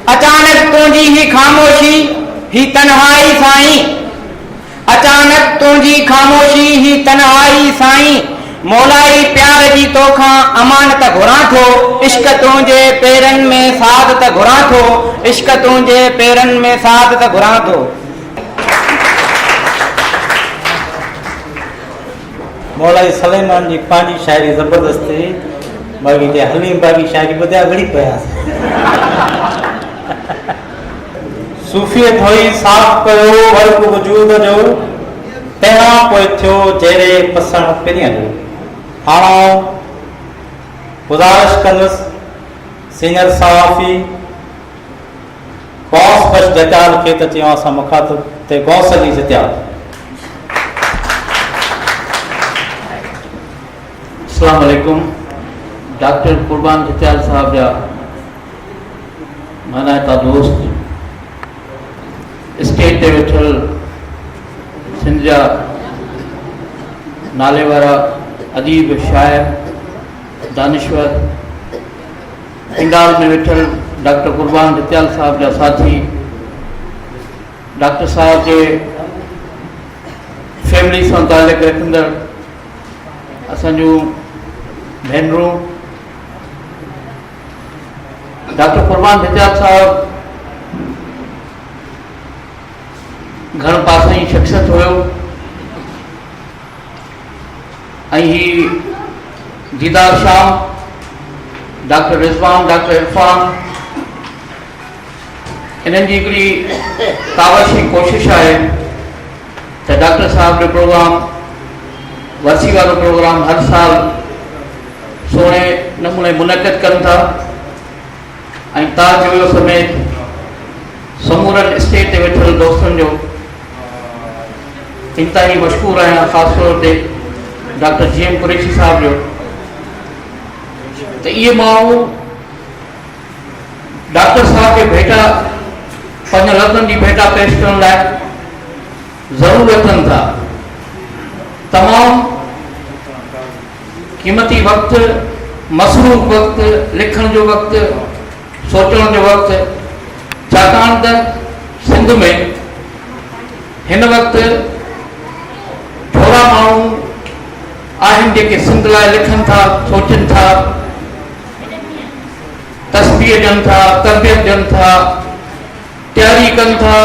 Speaker 7: अचानक तुंहिंजी ही ख़ामोशी ही तन्हाई साईं, अचानक तुंहिंजी ख़ामोशी ही तन्हाई साईं, मौलाई प्यार जी तोखां अमानत घुरां थो, इश्क तुंहिंजे पेरनि में सादत घुरां थो, इश्क तुंहिंजे पेरनि में सादत घुरां थो।
Speaker 4: मौलाई सलेमान जी पंहिंजी शाइरी ज़बरदस्त हुई। बाक़ी जे हलीम बाक़ी शाइरी ॿुधिया घणी पियासीं। सूफ़ियत हुई साफ़ कयो वर्क वजूद जो, तंहिंखां पोइ थियो जहिड़े पसण पिरीअ जो। हाणे गुज़ारिश कंदुसि सीनियर सहाफ़ी गौस बश जतियाल खे त चयूं असां मुखातिब ते गौस अली जतियाल।
Speaker 18: अस्सलाम वालेकुम। डॉक्टर कुर्बान जतियाल साहब जा मानायता दोस्त, स्टेज ते वेठल सिंध जा नाले वारा अदीब, शायर, दानिश्वर, पिंडाल में वेठल डॉक्टर कुर्बान जतियाल साहब जा साथी, डॉक्टर साहब के फैमिली सां ताल्लुक़ रखंदड़ असांजूं भेनरूं, डॉक्टर कुर्बान जतियाल साहब घण पासे जी शख्सियत हुयो ऐं ही दीदार शाम डॉक्टर रिज़वान, डॉक्टर इरफान, इन्हनि जी हिकिड़ी तावशी कोशिश आहे त डॉक्टर साहब जो प्रोग्राम, वरसी वारो प्रोग्राम हर साल सोने नमूने मुनक़िद कनि था ऐं ताज जो समेत समूरनि स्टेज ते वेठल दोस्तनि जो इंतहाई मशहूर आहियां, ख़ासि तौर ते डॉक्टर GM कुरैशी साहब जो। तो ये माण्हू डॉक्टर साहब के भेटा पंज लफ़्ज़नि जी भेटा पेश करण लाइ ज़रूर अचनि था। तमामु क़ीमती वक़्तु, मसरूफ़ वक़्तु, लिखण जो वक़्तु, सोचण जो वक़्तु, छाकाणि त सिंध में हिन वक़्तु थोड़ा माण्हू आहिनि जेके सिंध लाइ लिखनि था, सोचनि था, तस्बीह ॾियनि था, तरबियत ॾियनि था, कनि था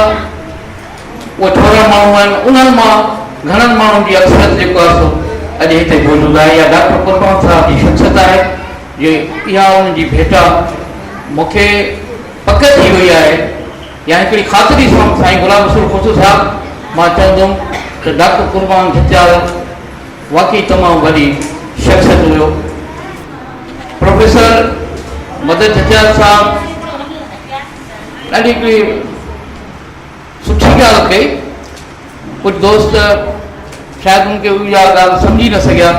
Speaker 18: उहे थोरा माण्हू आहिनि, उन्हनि मां घणनि माण्हुनि जी अक्सरियत जेको आहे सो अॼु हिते मौजूदु आहे। या डॉक्टर कुर्बान साहब जी शख़्सियत आहे जे इहा उन्हनि जी भेट आहे। मूंखे पक थी वई आहे या हिकिड़ी ख़ातिरी सां साईं गुलाम रसूल खुशू साहब मां चवंदुमि त डॉक्टर कुर्बान झचाल वाकई तमामु वॾी शख़्सियत हुयो। प्रोफेसर मदद झचाल साहब ॾाढी हिकिड़ी सुठी ॻाल्हि कई। कुझु दोस्त शायदि उनखे इहा ॻाल्हि सम्झी न सघिया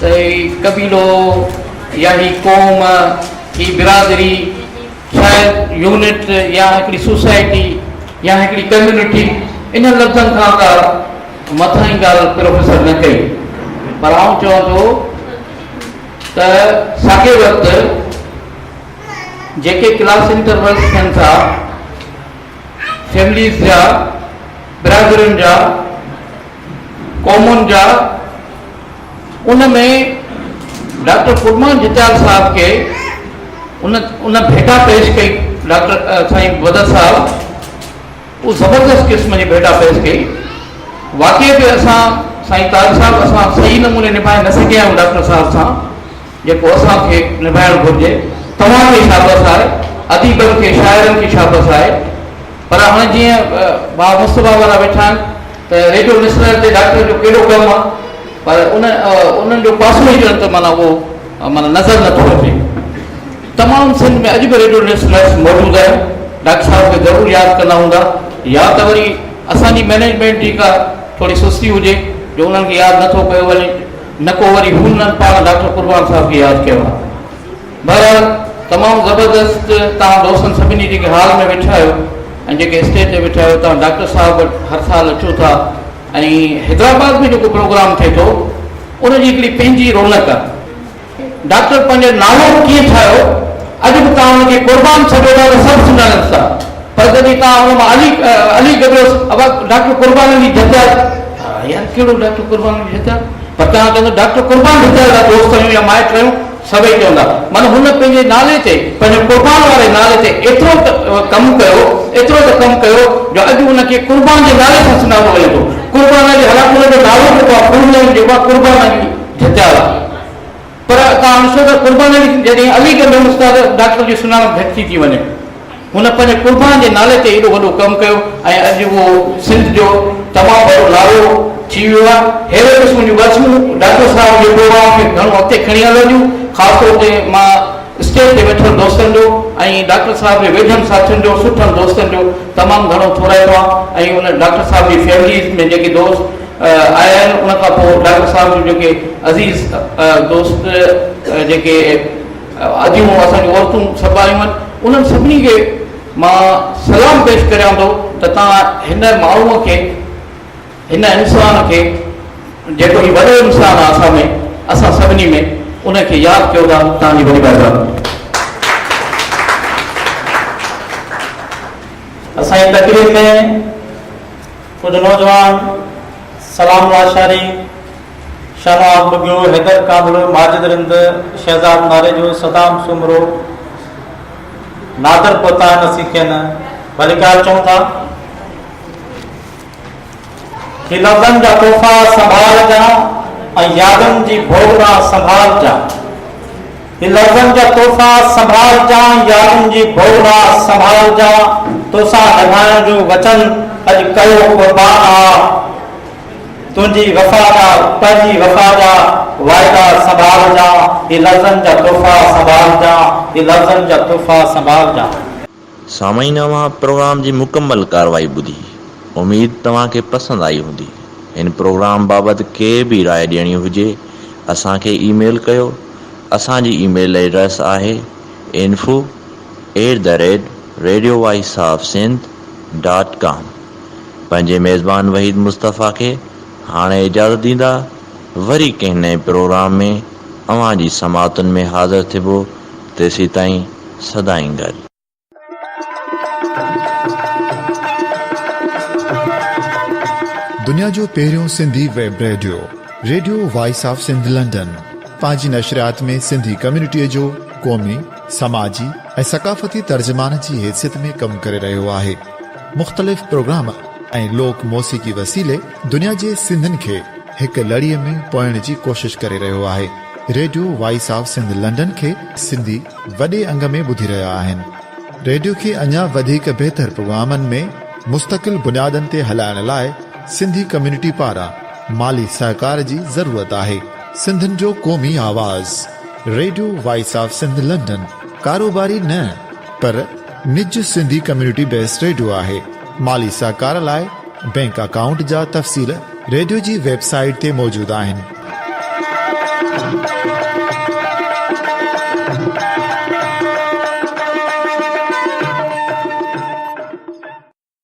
Speaker 18: त ही कबीलो या ही क़ौम ही बिरादरी शायदि यूनिट या हिकिड़ी सोसाइटी या हिकिड़ी कम्यूनिटी इन लफ़्ज़नि खां का मथां ई ॻाल्हि प्रोफेसर न कई। पर आउं चवां थो त साॻे वक़्तु जेके क्लास इंटरवल्स थियनि था फैमिलीज़ जा, बिरादरियुनि जा, क़ौमुनि जा, उन में डॉक्टर कुर्बान झचाल साहब खे उन भेटा पेश कई डॉक्टर साईं बदर साहब, उहो ज़बरदस्त क़िस्म जी भेटा पेश कई। वाक़ई बि असां साईं ताज साहब असां सही नमूने निभाए न सघिया आहियूं डॉक्टर साहब सां जेको असांखे निभाइणु घुरिजे। तव्हांखे शाबस आहे, अदीबनि खे, शाइरनि खे शाबस आहे। पर हाणे जीअं भाउ मुस्तफ़ा वारा वेठा आहिनि त रेडियो लिसनर ते डॉक्टर जो कहिड़ो कमु आहे, पर उन्हनि जो पासो ई ॼण त माना उहो माना नज़र नथो अचे। तमामु सिंध में अॼु बि रेडियो लिसनर्स मौजूदु आहिनि, डॉक्टर साहब खे ज़रूरु यादि कंदा हूंदा, या त वरी असांजी मैनेजमेंट जी का थोरी सुस्ती हुजे जो उन्हनि खे यादि नथो कयो वञे, न को वरी हुन पाण डॉक्टर कुर्बान साहब खे यादि कयो आहे। बहरहाल तमामु ज़बरदस्त तव्हां दोस्तनि सभिनी जेके हाल में वेठा आहियो ऐं जेके स्टेज ते वेठा आहियो, तव्हां डॉक्टर साहब वटि हर साल अचो था ऐं हैदराबाद में जेको प्रोग्राम थिए थो उनजी हिकिड़ी पंहिंजी रौनक आहे। डॉक्टर पंहिंजो नालो कीअं ठाहियो, अॼु बि तव्हां हुनखे कुर्बान छॾियो था त सभु सुञाणनि था, पर जॾहिं तव्हां हुन मां अली गॾो डॉक्टर कुर्बान जी झचाल, यार कहिड़ो डॉक्टर कुर्बान जी झचाल, पर तव्हां चवंदो डॉक्टर कुर्बान झचाल जा दोस्त आहियूं या माइट आहियूं, सभई चवंदा माना हुन पंहिंजे नाले ते, पंहिंजे कुर्बान वारे नाले ते एतिरो कमु कयो, एतिरो त कमु कयो जो अॼु हुनखे कुर्बान जे नाले सां सुञाणो वञे थो। कुर्बान जे हालांकि हुनजो नालो जेको आहे पूर्ण जेको आहे कुर्बान जी झचाल आहे, पर तव्हां ॾिसो त कुर्बान जी जॾहिं अलीगढ़ में उस्ताद डॉक्टर जी सुञाणप घटिजी थी वञे। हुन पंहिंजे कुर्बान जे नाले ते एॾो वॾो कमु कयो ऐं अॼु उहो सिंध जो तमामु वॾो नालो थी वियो आहे। अहिड़े क़िस्म जूं ॻाल्हियूं डॉक्टर साहब जे प्रोग्राम खे घणो अॻिते खणी हलंदियूं, ख़ासि तौर ते मां स्टेज ते वेठल दोस्तनि जो ऐं डॉक्टर साहब जे वेझनि साथियुनि जो, सुठनि दोस्तनि जो तमामु घणो थोराइणो आहे। ऐं उन डॉक्टर साहब जी फैमिलीज़ में जेके दोस्त आया आहिनि, उन खां पोइ डॉक्टर साहब जूं जेके अज़ीज़ दोस्त जेके अॼु असांजूं औरतूं सभु आयूं आहिनि, उन्हनि सभिनी खे मां सलाम पेश करियां थो त तव्हां हिन माण्हूअ खे, हिन इंसान खे जेको ही वॾो इंसान आहे असां में, असां सभिनी में, उनखे यादि कयो था। तव्हांजी वॾी महिरबानी।
Speaker 4: असांजी तकरीर में कुछ नौजवान सलाम लाशारी, शहनाज बुगियो, हैदर काबुल, माजिद रिंद, शहजाद नारेजो, सदाम सुमरो, नादर पोता नसीखन भलिकार चऊं था कि लफ़्ज़नि जा तोहफ़ा संभाल जा ऐं यादनि जी भोगना संभाल जा। लफ़्ज़नि जा तोहफ़ा संभाल जा, यादनि जी भोगना संभाल जा, तोसां निभाइण जो वचन अॼु कयो कुर्बान आहे। तुंहिंजी वफ़ा जा, पंहिंजी वफ़ा जा वाइदा संभाल जा, ही लफ़्ज़नि जा तोहफ़ा संभाल जा, ही लफ़्ज़नि जा तोहफ़ा संभाल जा।
Speaker 3: सामाईन अवां प्रोग्राम जी मुकम्मल कार्रवाई ॿुधी, उमेद तव्हांखे पसंदि आई हूंदी। इन प्रोग्राम बाबति के बि राय ॾियणी हुजे असांखे ईमेल कयो। असांजी ईमेल एड्रेस आहे info@radiovoiceofsindh.com। पंहिंजे मेज़बान वहीद मुस्तफ़ा खे हाणे इजाज़त ॾींदा, वरी कंहिं नए प्रोग्राम में अवां जी समातुनि में हाज़िर थिबो। तेसीं ताईं सदाईं गॾु।
Speaker 2: दुनिया जो पहिरियों Sindhi web radio, radio voice of Sindh London, पंहिंजी नशरियात में सिंधी कम्युनिटीअ जो क़ौमी, समाजी ऐं सक़ाफ़ती तर्जुमान जी हैसियत में कमु करे रहियो आहे। मुख़्तलिफ़ प्रोग्राम ऐं लोक मौसीक़ी वसीले दुनिया जे सिंधियुनि खे हिक लड़ीअ में पोइण जी कोशिश करे रहियो आहे। Radio voice of Sindh London खे सिंधी वॾे अंग में ॿुधी रहिया आहिनि। रेडियो खे अञा वधीक बहितर प्रोग्रामनि में मुस्तक़िल बुनियादनि ते हलाइण लाइ सिंधी कम्युनिटी पारां माली सहकार जी ज़रूरत आहे। सिंधियुनि जो क़ौमी आवाज़ radio voice of Sindh London कारोबारी न पर निज सिंधी कम्युनिटी बेस्ड रेडियो आहे। माली सहकार लाइ बैंक अकाउंट जा तफ़सील रेडियो जी वेबसाइट ते मौजूदु आहिनि।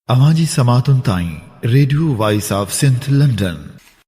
Speaker 2: अवां जी समातुनि ताईं radio voice of Sindh London